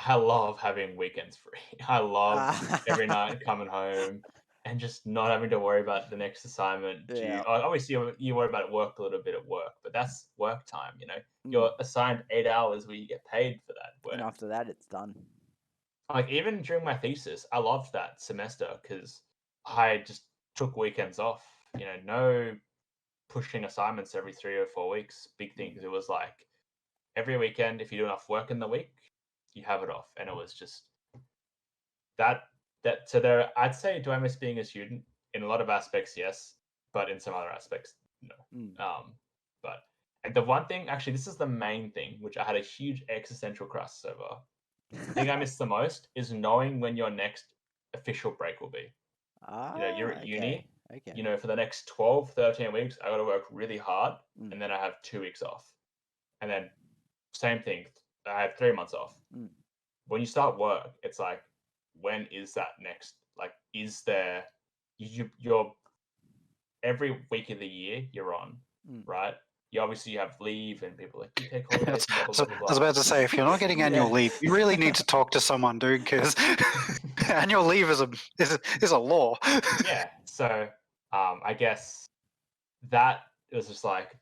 love having weekends free. I love every night coming home and just not having to worry about the next assignment due. Yeah. Obviously, you worry about work a little bit at work, but that's work time. Mm. You're assigned 8 hours where you get paid for that work. And after that, it's done. Like even during my thesis, I loved that semester because I just took weekends off. No pushing assignments every 3 or 4 weeks. Big things. It was like every weekend, if you do enough work in the week, you have it off. And it was just that. So there, I'd say, do I miss being a student? In a lot of aspects, yes, but in some other aspects, no. But and the one thing, actually, this is the main thing, which I had a huge existential crisis over. The thing I miss the most is knowing when your next official break will be. You're at uni. Okay. For the next 12, 13 weeks, I got to work really hard, and then I have 2 weeks off. And then same thing, I have 3 months off. When you start work, it's like, when is that next? Like, is there, you're every week of the year you're on, right? You obviously have leave, and people are like, you take holidays. Blah, blah, blah, blah, blah. I was about to say, if you're not getting annual leave, you really need to talk to someone, dude, because annual leave is a law. Yeah. So I guess that was just like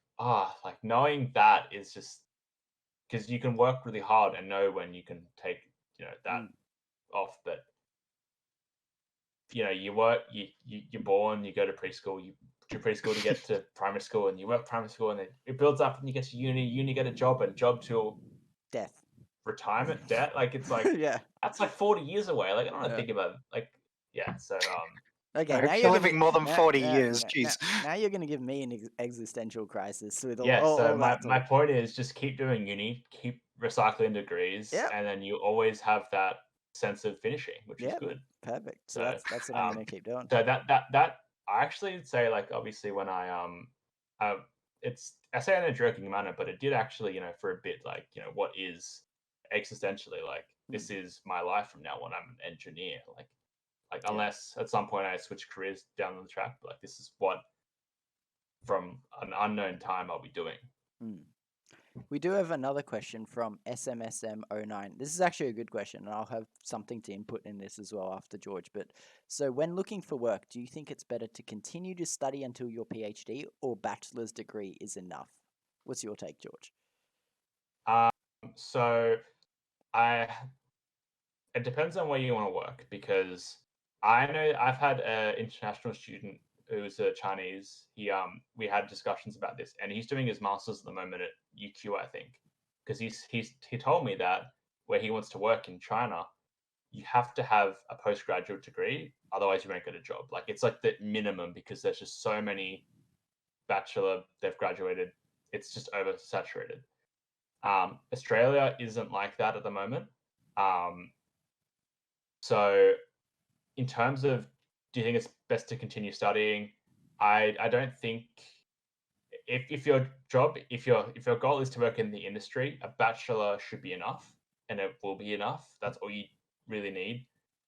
knowing that is just because you can work really hard and know when you can take that off, but you work, you're born, you go to preschool, you do preschool to get to primary school, and you work primary school, and then it builds up, and you get to uni, get a job, and job till death, retirement, death. Like it's like yeah, that's like 40 years away. Like I don't want to think about it. Like so okay, now you're living more than 40 years. Jeez. Now you're going to give me an existential crisis with so all my point is just keep doing uni, keep recycling degrees, and then you always have that sense of finishing, which is good. Perfect. So that's what I'm going to keep doing. So that I actually say, like, obviously when I say in a joking manner, but it did actually for a bit, like, what is existentially, like, this is my life from now on. I'm an engineer, like unless at some point I switch careers down the track, but like this is what from an unknown time I'll be doing. We do have another question from SMSM09. This is actually a good question, and I'll have something to input in this as well after George. But so when looking for work, do you think it's better to continue to study until your PhD or bachelor's degree is enough? What's your take, George? So it depends on where you want to work, because I know I've had an international student who's a Chinese. We had discussions about this, and he's doing his master's at the moment at UQ, I think, because he told me that where he wants to work in China, you have to have a postgraduate degree, otherwise you won't get a job. Like it's like the minimum, because there's just so many bachelor they've graduated, it's just oversaturated. Australia isn't like that at the moment. So in terms of, do you think it's best to continue studying? I don't think if your goal is to work in the industry, a bachelor should be enough, and it will be enough. That's all you really need.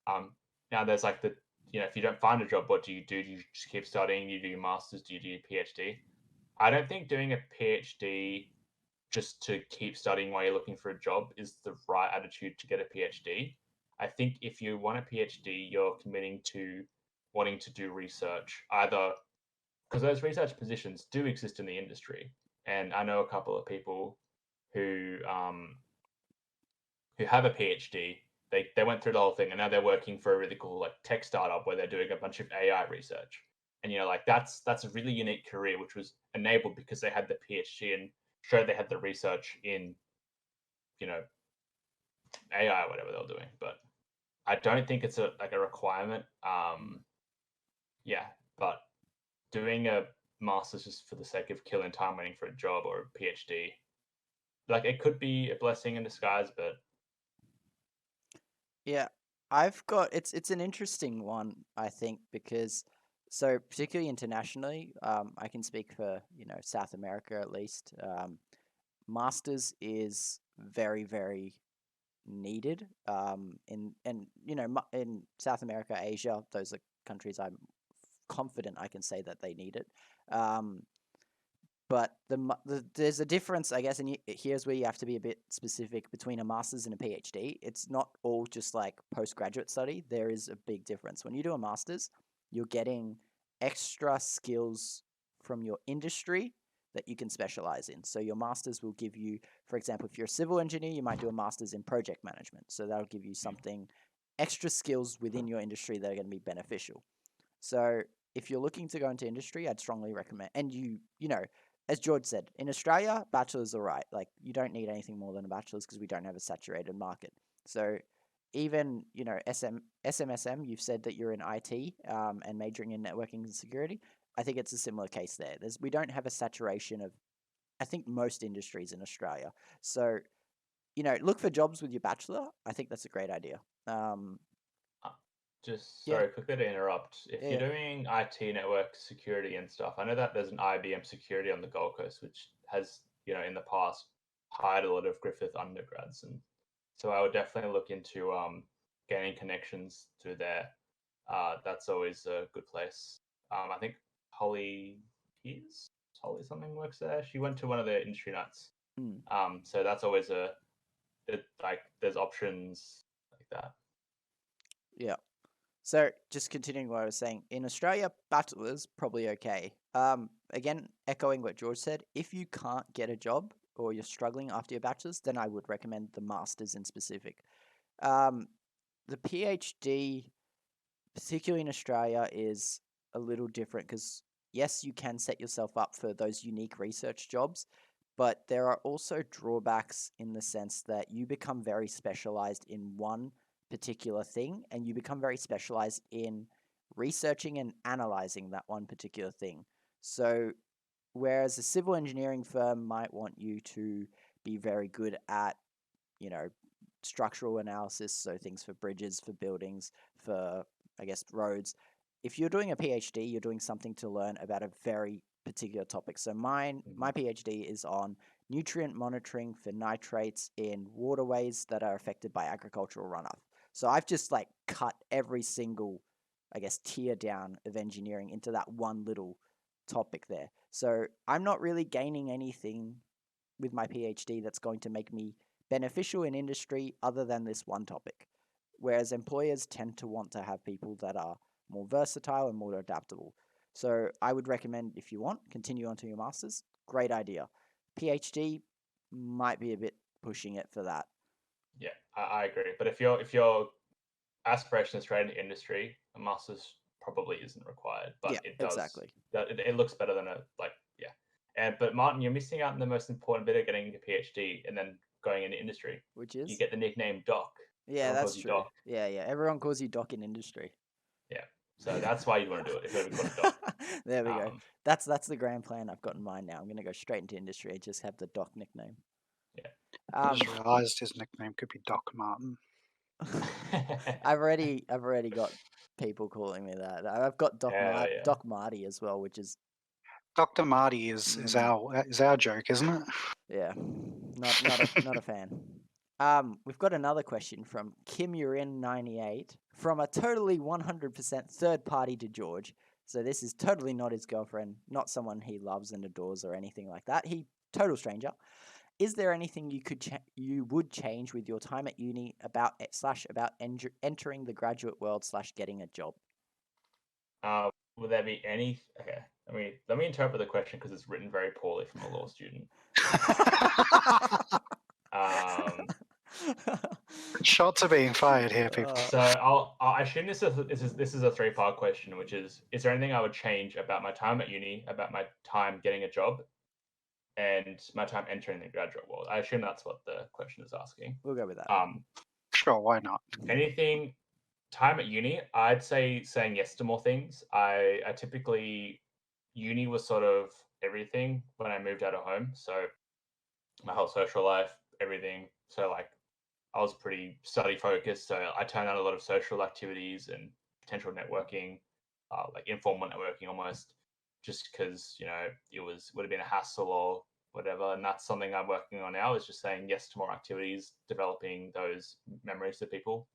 Now there's like if you don't find a job, what do? Do you just keep studying? You do your masters? Do you do your PhD? I don't think doing a PhD just to keep studying while you're looking for a job is the right attitude to get a PhD. I think if you want a PhD, you're committing to wanting to do research, either because those research positions do exist in the industry, and I know a couple of people who have a PhD. They went through the whole thing, and now they're working for a really cool like tech startup where they're doing a bunch of AI research. And like that's a really unique career, which was enabled because they had the PhD and showed they had the research in AI or whatever they were doing. But I don't think it's a requirement. But doing a master's just for the sake of killing time waiting for a job, or a PhD, like it could be a blessing in disguise, but yeah, I've got it's an interesting one, I think, because so particularly internationally, I can speak for South America at least. Masters is very very needed. In South America, Asia, those are countries I'm confident I can say that they need it. Um, but there's a difference, I guess, and here's where you have to be a bit specific between a master's and a PhD. It's not all just like postgraduate study. There is a big difference. When you do a master's, you're getting extra skills from your industry that you can specialize in. So your master's will give you, for example, if you're a civil engineer, you might do a master's in project management. So that'll give you something extra skills within your industry that are going to be beneficial. So if you're looking to go into industry, I'd strongly recommend. And as George said, in Australia, bachelor's are right. Like you don't need anything more than a bachelor's because we don't have a saturated market. So even SMSM, you've said that you're in IT and majoring in networking and security. I think it's a similar case there. We don't have a saturation of, I think, most industries in Australia. So look for jobs with your bachelor. I think that's a great idea. Just Yeah. sorry, quickly to interrupt. If Yeah. you're doing IT network security and stuff, I know that there's an IBM security on the Gold Coast, which has, in the past hired a lot of Griffith undergrads, and so I would definitely look into gaining connections through there. That's always a good place. I think Holly Pierce, Holly something works there. She went to one of the industry nights. So that's always like there's options like that. Yeah. So just continuing what I was saying, in Australia, bachelor's probably okay. Again, echoing what George said, if you can't get a job or you're struggling after your bachelor's, then I would recommend the master's in specific. The PhD, particularly in Australia, is a little different because yes, you can set yourself up for those unique research jobs, but there are also drawbacks in the sense that you become very specialized in one particular thing and you become very specialized in researching and analyzing that one particular thing. So, whereas a civil engineering firm might want you to be very good at, structural analysis, so things for bridges, for buildings, for, I guess, roads. If you're doing a PhD, you're doing something to learn about a very particular topic. So my PhD is on nutrient monitoring for nitrates in waterways that are affected by agricultural runoff. So I've just like cut every single, I guess, tier down of engineering into that one little topic there. So I'm not really gaining anything with my PhD that's going to make me beneficial in industry other than this one topic. Whereas employers tend to want to have people that are more versatile and more adaptable. So I would recommend, if you want, continue on to your master's. Great idea. PhD might be a bit pushing it for that. Yeah, I agree. But if your aspiration is straight into industry, a master's probably isn't required. But Yeah, it does. exactly. It looks better than but Martin, you're missing out on the most important bit of getting your PhD and then going into industry. Which is? You get the nickname Doc. Yeah, Everyone that's calls you true. Doc. Yeah. Everyone calls you Doc in industry. Yeah. So that's why you want to do it. If you want to be called a Doc. There we go. That's the grand plan I've got in mind now. I'm going to go straight into industry and just have the Doc nickname. Yeah. I just realised his nickname could be Doc Martin. I've already got people calling me that. I've got Doc Marty as well, which is Dr. Marty is our joke, isn't it? Yeah, not a fan. We've got another question from KimUrin98 from a totally 100% third party to George. So this is totally not his girlfriend, not someone he loves and adores or anything like that. Total stranger. Is there anything you would change with your time at uni about entering the graduate world / getting a job? Would there be any? Okay, let me interpret the question because it's written very poorly from a law student. Shots are being fired here, people. So I'll assume this is a 3-part question, which is there anything I would change about my time at uni, about my time getting a job, and my time entering the graduate world? I assume that's what the question is asking. We'll go with that. Sure, why not? Anything time at uni, I'd say saying yes to more things. I typically, uni was sort of everything when I moved out of home. So my whole social life, everything. So like I was pretty study focused, so I turned down a lot of social activities and potential networking, like informal networking almost, just because it would have been a hassle or whatever. And that's something I'm working on now, is just saying yes to more activities, developing those memories to people.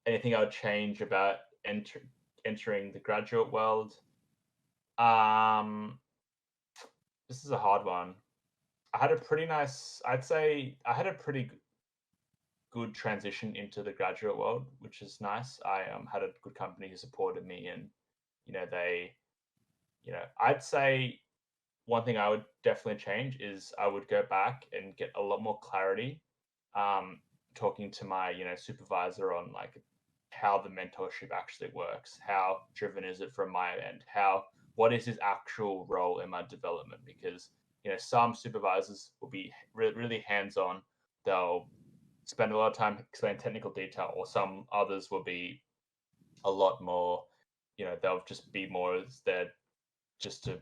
Anything I would change about entering the graduate world? This is a hard one. I had a pretty nice, I'd say I had a pretty good transition into the graduate world, which is nice. I had a good company who supported me, and they, I'd say one thing I would definitely change is I would go back and get a lot more clarity, talking to my supervisor on like how the mentorship actually works, how driven is it from my end, what is his actual role in my development, because some supervisors will be really hands on. They'll spend a lot of time explaining technical detail, or some others will be a lot more, they'll just be more as they're just to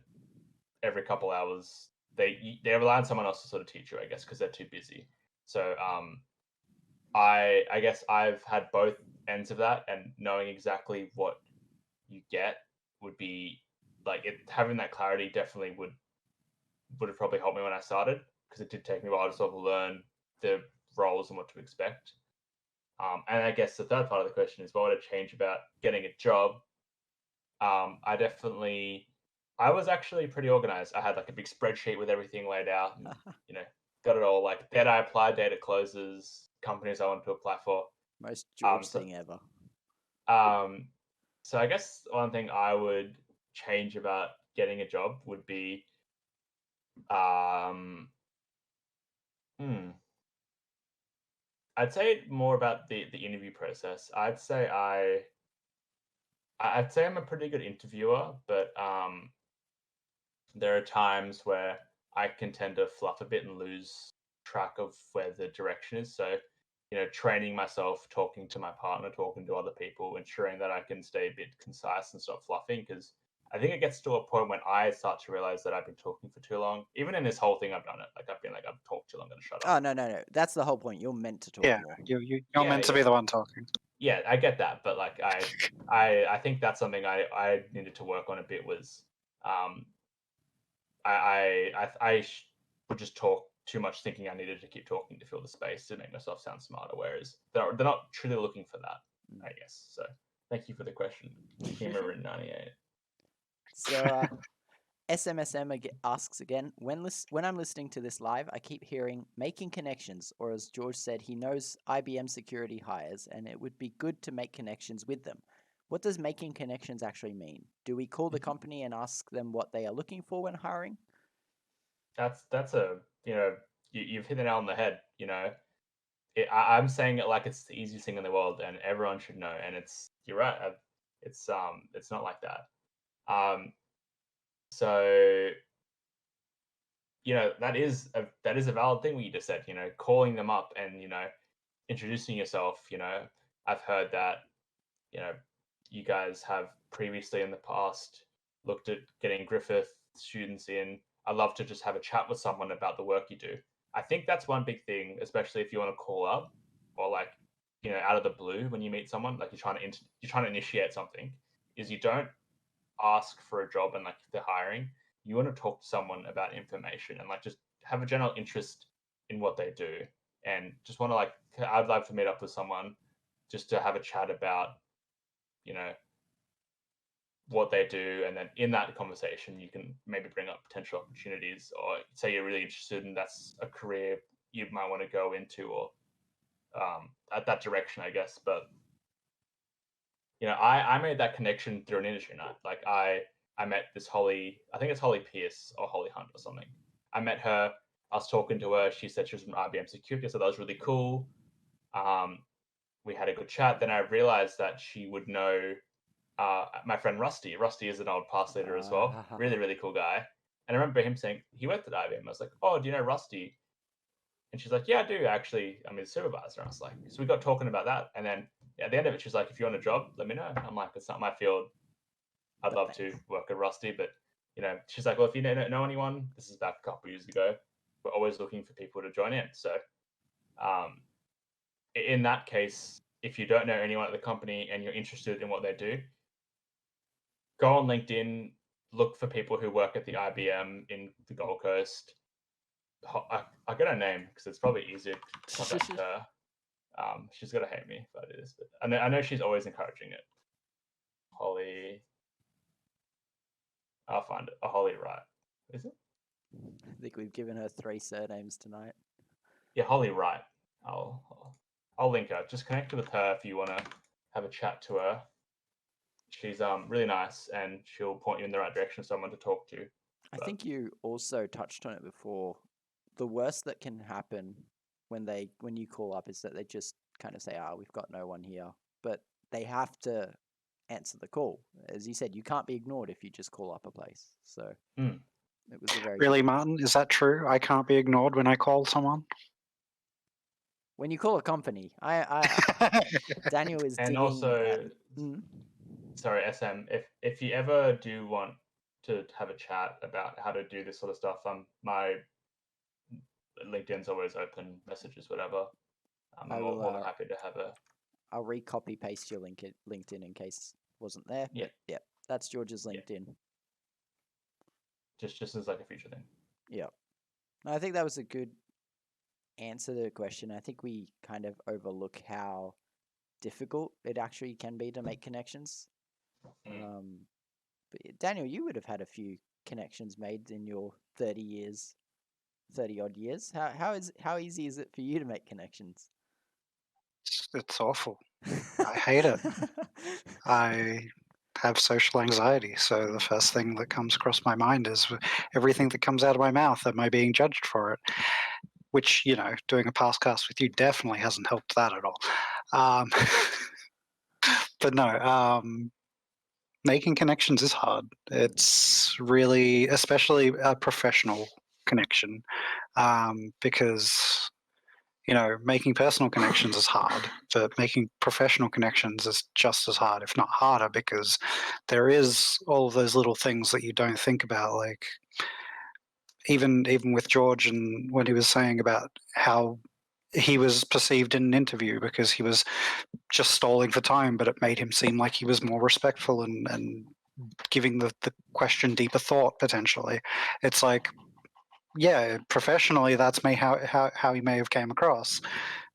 every couple hours they rely on someone else to sort of teach you, I guess, because they're too busy. So I guess I've had both ends of that, and knowing exactly what you get would be like having that clarity definitely would have probably helped me when I started, because it did take me a while to sort of learn the roles and what to expect. And I guess the third part of the question is, what would I change about getting a job? I was actually pretty organized. I had like a big spreadsheet with everything laid out, and got it all, like date I applied, date it closes, companies I wanted to apply for. Most George So, thing ever. so I guess one thing I would change about getting a job would be, I'd say more about the interview process. I'd say I'm a pretty good interviewer, but there are times where I can tend to fluff a bit and lose track of where the direction is. So, training myself, talking to my partner, talking to other people, ensuring that I can stay a bit concise and stop fluffing, because I think it gets to a point when I start to realize that I've been talking for too long. Even in this whole thing, I've done it. Like I've been like, I've talked too long, I'm gonna shut Oh up. no. That's the whole point. You're meant to talk Yeah, more. you're Yeah, meant to be the one talking. Yeah, I get that, but like I think that's something I needed to work on a bit, was I would just talk too much, thinking I needed to keep talking to fill the space to make myself sound smarter, whereas they're not truly looking for that, I guess. So thank you for the question, Humor in 98. So SMSM asks again, when I'm listening to this live, I keep hearing making connections, or as George said, he knows IBM security hires, and it would be good to make connections with them. What does making connections actually mean? Do we call the company and ask them what they are looking for when hiring? That's a you've hit the nail on the head. I'm saying it like it's the easiest thing in the world, and everyone should know. And you're right. It's not like that. So that is a valid thing what you just said. Calling them up and introducing yourself. I've heard that you guys have previously in the past looked at getting Griffith students in. I'd love to just have a chat with someone about the work you do. I think that's one big thing, especially if you want to call up, or like out of the blue when you meet someone, like you're trying to initiate something, is you don't ask for a job and like if they're hiring, you want to talk to someone about information and like just have a general interest in what they do, and just want to like, I'd like to meet up with someone just to have a chat about you know what they do, and then in that conversation you can maybe bring up potential opportunities, or say you're really interested and that's a career you might want to go into, or at that direction, I guess. But I made that connection through an industry night. Like I met this Holly, I think it's Holly Pierce or Holly Hunt or something. I met her, I was talking to her, she said she was from IBM security, so that was really cool. We had a good chat. Then I realized that she would know my friend Rusty. Rusty is an old pass leader as well. Really, really cool guy. And I remember him saying he worked at IBM. I was like, "Oh, do you know Rusty?" And she's like, "Yeah, I do actually. I'm his supervisor." And I was like, so we got talking about that. And then at the end of it, she's like, "If you want a job, let me know." I'm like, "It's not my field. I'd love to work at Rusty, but she's like, well, if you know anyone, this is back a couple of years ago. We're always looking for people to join in." So In that case, if you don't know anyone at the company and you're interested in what they do, go on LinkedIn, look for people who work at the IBM in the Gold Coast. I get her name because it's probably easier to contact her. She's gonna hate me if I do this, but I know she's always encouraging it. Holly, I'll find it. Holly Wright, is it? I think we've given her 3 surnames tonight. Yeah, Holly Wright. I'll link her. Just connect with her if you want to have a chat to her. She's really nice, and she'll point you in the right direction of someone to talk to. I think you also touched on it before. The worst that can happen when you call up is that they just kind of say, we've got no one here. But they have to answer the call. As you said, you can't be ignored if you just call up a place. So it was a very Really, good... Martin? Is that true? I can't be ignored when I call someone? When you call a company, Daniel is and digging also, at... sorry, SM, if you ever do want to have a chat about how to do this sort of stuff, my LinkedIn's always open, messages, whatever. I'm more than happy to have a... I'll re-copy paste your LinkedIn in case it wasn't there. Yeah. But yeah, that's George's LinkedIn. Just as like a future thing. Yeah. I think that was a good answer to the question. I think we kind of overlook how difficult it actually can be to make connections. But Daniel, you would have had a few connections made in your 30 odd years. How easy is it for you to make connections? It's awful. I hate it. I have social anxiety, so the first thing that comes across my mind is everything that comes out of my mouth. Am I being judged for it? Which, doing a PASSCast with you definitely hasn't helped that at all. But no, making connections is hard. It's really, especially a professional connection, because making personal connections is hard, but making professional connections is just as hard, if not harder, because there is all of those little things that you don't think about, like even with George and what he was saying about how he was perceived in an interview because he was just stalling for time, but it made him seem like he was more respectful and giving the question deeper thought potentially. It's like, yeah, professionally, that's how he may have came across.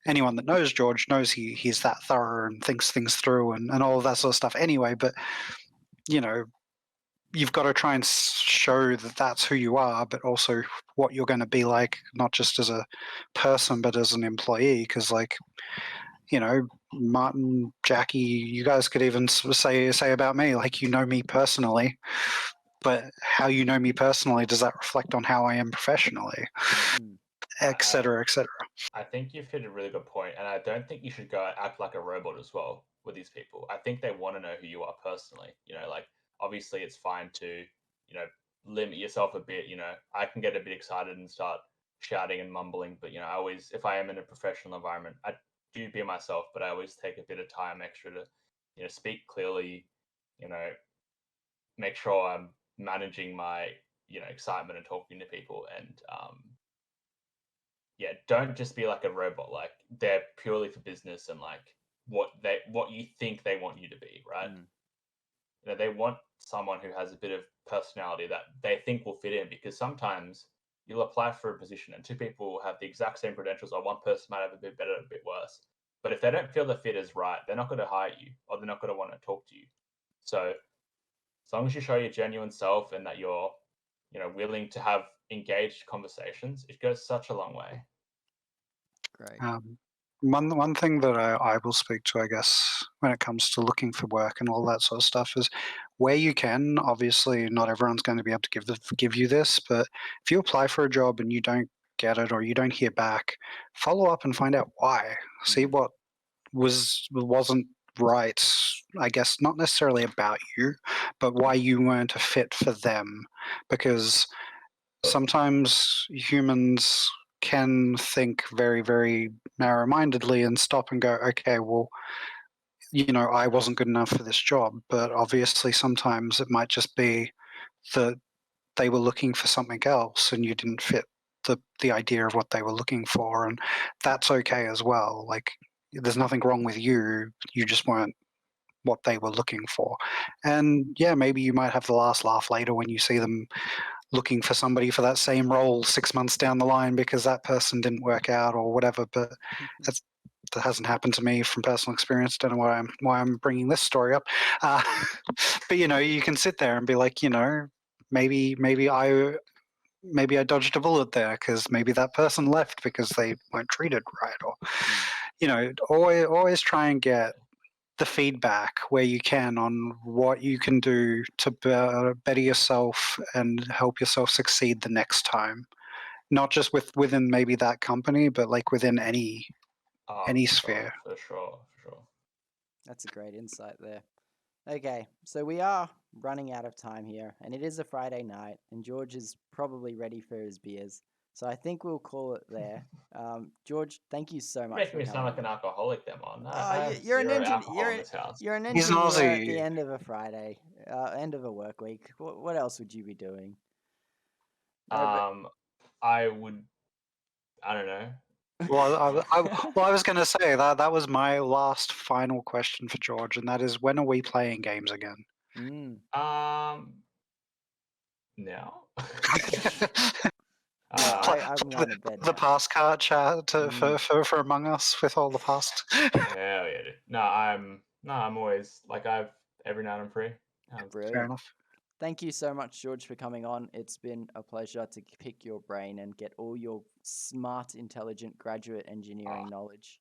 Anyone that knows George knows he's that thorough and thinks things through and all of that sort of stuff anyway, but you've got to try and show that that's who you are, but also what you're going to be like, not just as a person, but as an employee. Because, Martin, Jackie, you guys could even say about me, like, me personally, but how you know me personally, does that reflect on how I am professionally, et cetera, et cetera? I think you've hit a really good point, and I don't think you should go act like a robot as well with these people. I think they want to know who you are personally. Obviously it's fine to, limit yourself a bit. I can get a bit excited and start shouting and mumbling, but I always, if I am in a professional environment, I do be myself, but I always take a bit of time extra to, speak clearly, make sure I'm managing my, excitement and talking to people, and don't just be like a robot. Like, they're purely for business and like what you think they want you to be, right? They want someone who has a bit of personality that they think will fit in, because sometimes you'll apply for a position and 2 people have the exact same credentials, or one person might have a bit better, a bit worse. But if they don't feel the fit is right, they're not going to hire you, or they're not going to want to talk to you. So as long as you show your genuine self and that you're, willing to have engaged conversations, it goes such a long way. Great. One thing that I will speak to, I guess, when it comes to looking for work and all that sort of stuff is, where you can, obviously not everyone's going to be able to give you this, but if you apply for a job and you don't get it or you don't hear back, follow up and find out why. See what wasn't right, I guess, not necessarily about you, but why you weren't a fit for them. Because sometimes humans can think very, very narrow-mindedly and stop and go, okay, well, I wasn't good enough for this job. But obviously sometimes it might just be that they were looking for something else and you didn't fit the idea of what they were looking for, and that's okay as well. Like, there's nothing wrong with you. You just weren't what they were looking for. And yeah, maybe you might have the last laugh later when you see them looking for somebody for that same role 6 months down the line because that person didn't work out or whatever. But that hasn't happened to me from personal experience. Don't know why I'm bringing this story up. But you can sit there and be like, maybe I dodged a bullet there because maybe that person left because they weren't treated right, or always try and get the feedback where you can on what you can do to better yourself and help yourself succeed the next time. Not just within maybe that company, but like within any sphere. For sure. That's a great insight there. Okay, so we are running out of time here, and it is a Friday night, and George is probably ready for his beers. So I think we'll call it there. George, thank you so much. Making me sound like an alcoholic, them on. You're an alcohol in this house. You're an He's an engineer at Aussie. the end of a Friday, end of a work week. What else would you be doing? I would. I don't know. Well, I was going to say that was my last final question for George, and that is, when are we playing games again? Now. I'm going to bed. The PASSCast chat for Among Us with all the past. Hell yeah, dude. No, I'm always like every night I'm free. Fair enough. Thank you so much, George, for coming on. It's been a pleasure to pick your brain and get all your smart, intelligent graduate engineering knowledge.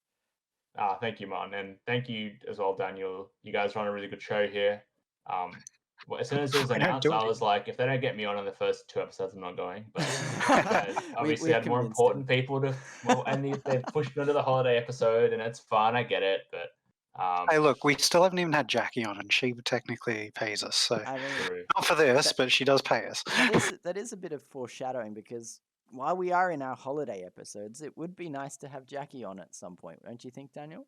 Thank you, Martin, and thank you as well, Daniel. You guys run a really good show here. As soon as it was announced, I was like, if they don't get me on in the first 2 episodes, I'm not going. But obviously had more important people to. Well, and they've pushed me into the holiday episode, and it's fun. I get it, but. Hey, look, we still haven't even had Jackie on, and she technically pays us. So not for this, but she does pay us. That is a bit of foreshadowing, because while we are in our holiday episodes, it would be nice to have Jackie on at some point, don't you think, Daniel?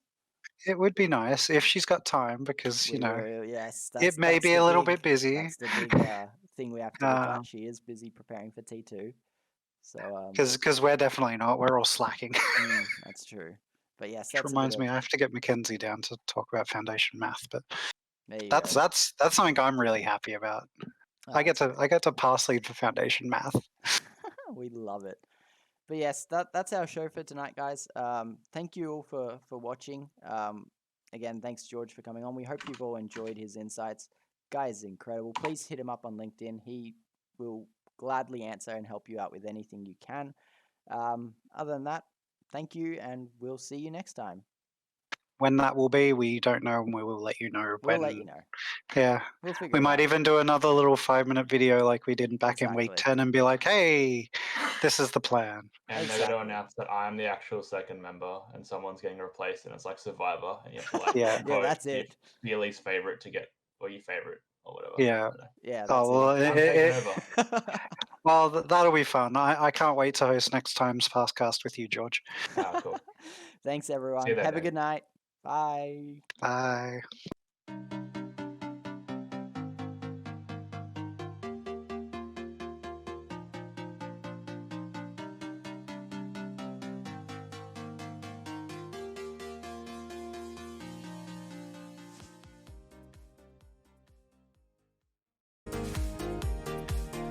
It would be nice if she's got time, because yes, it may be a little bit busy. That's the big thing we have to look at. She is busy preparing for T2, so because we're definitely not. We're all slacking. That's true. But yes, which reminds me, I have to get Mackenzie down to talk about foundation math. But that's something I'm really happy about. I get to pass lead for foundation math. We love it. But yes, that's our show for tonight, guys. Thank you all for watching. Again, thanks, George, for coming on. We hope you've all enjoyed his insights. Guy is incredible. Please hit him up on LinkedIn. He will gladly answer and help you out with anything you can. Other than that, thank you, and we'll see you next time. When that will be, we don't know, and we will let you know. We'll let you know. Yeah. We'll figure we it might out. even do another little 5-minute video like we did back in week 10 and be like, hey, this is the plan. And they're going to announce that I'm the actual second member and someone's getting replaced, and it's like Survivor, and you have to like yeah, that's it. Be your least favorite to get, or your favorite, or whatever. Yeah. Yeah. Well, that'll be fun. I can't wait to host next time's PASSCast with you, George. Cool. Thanks, everyone. Have a good night. Bye. Bye.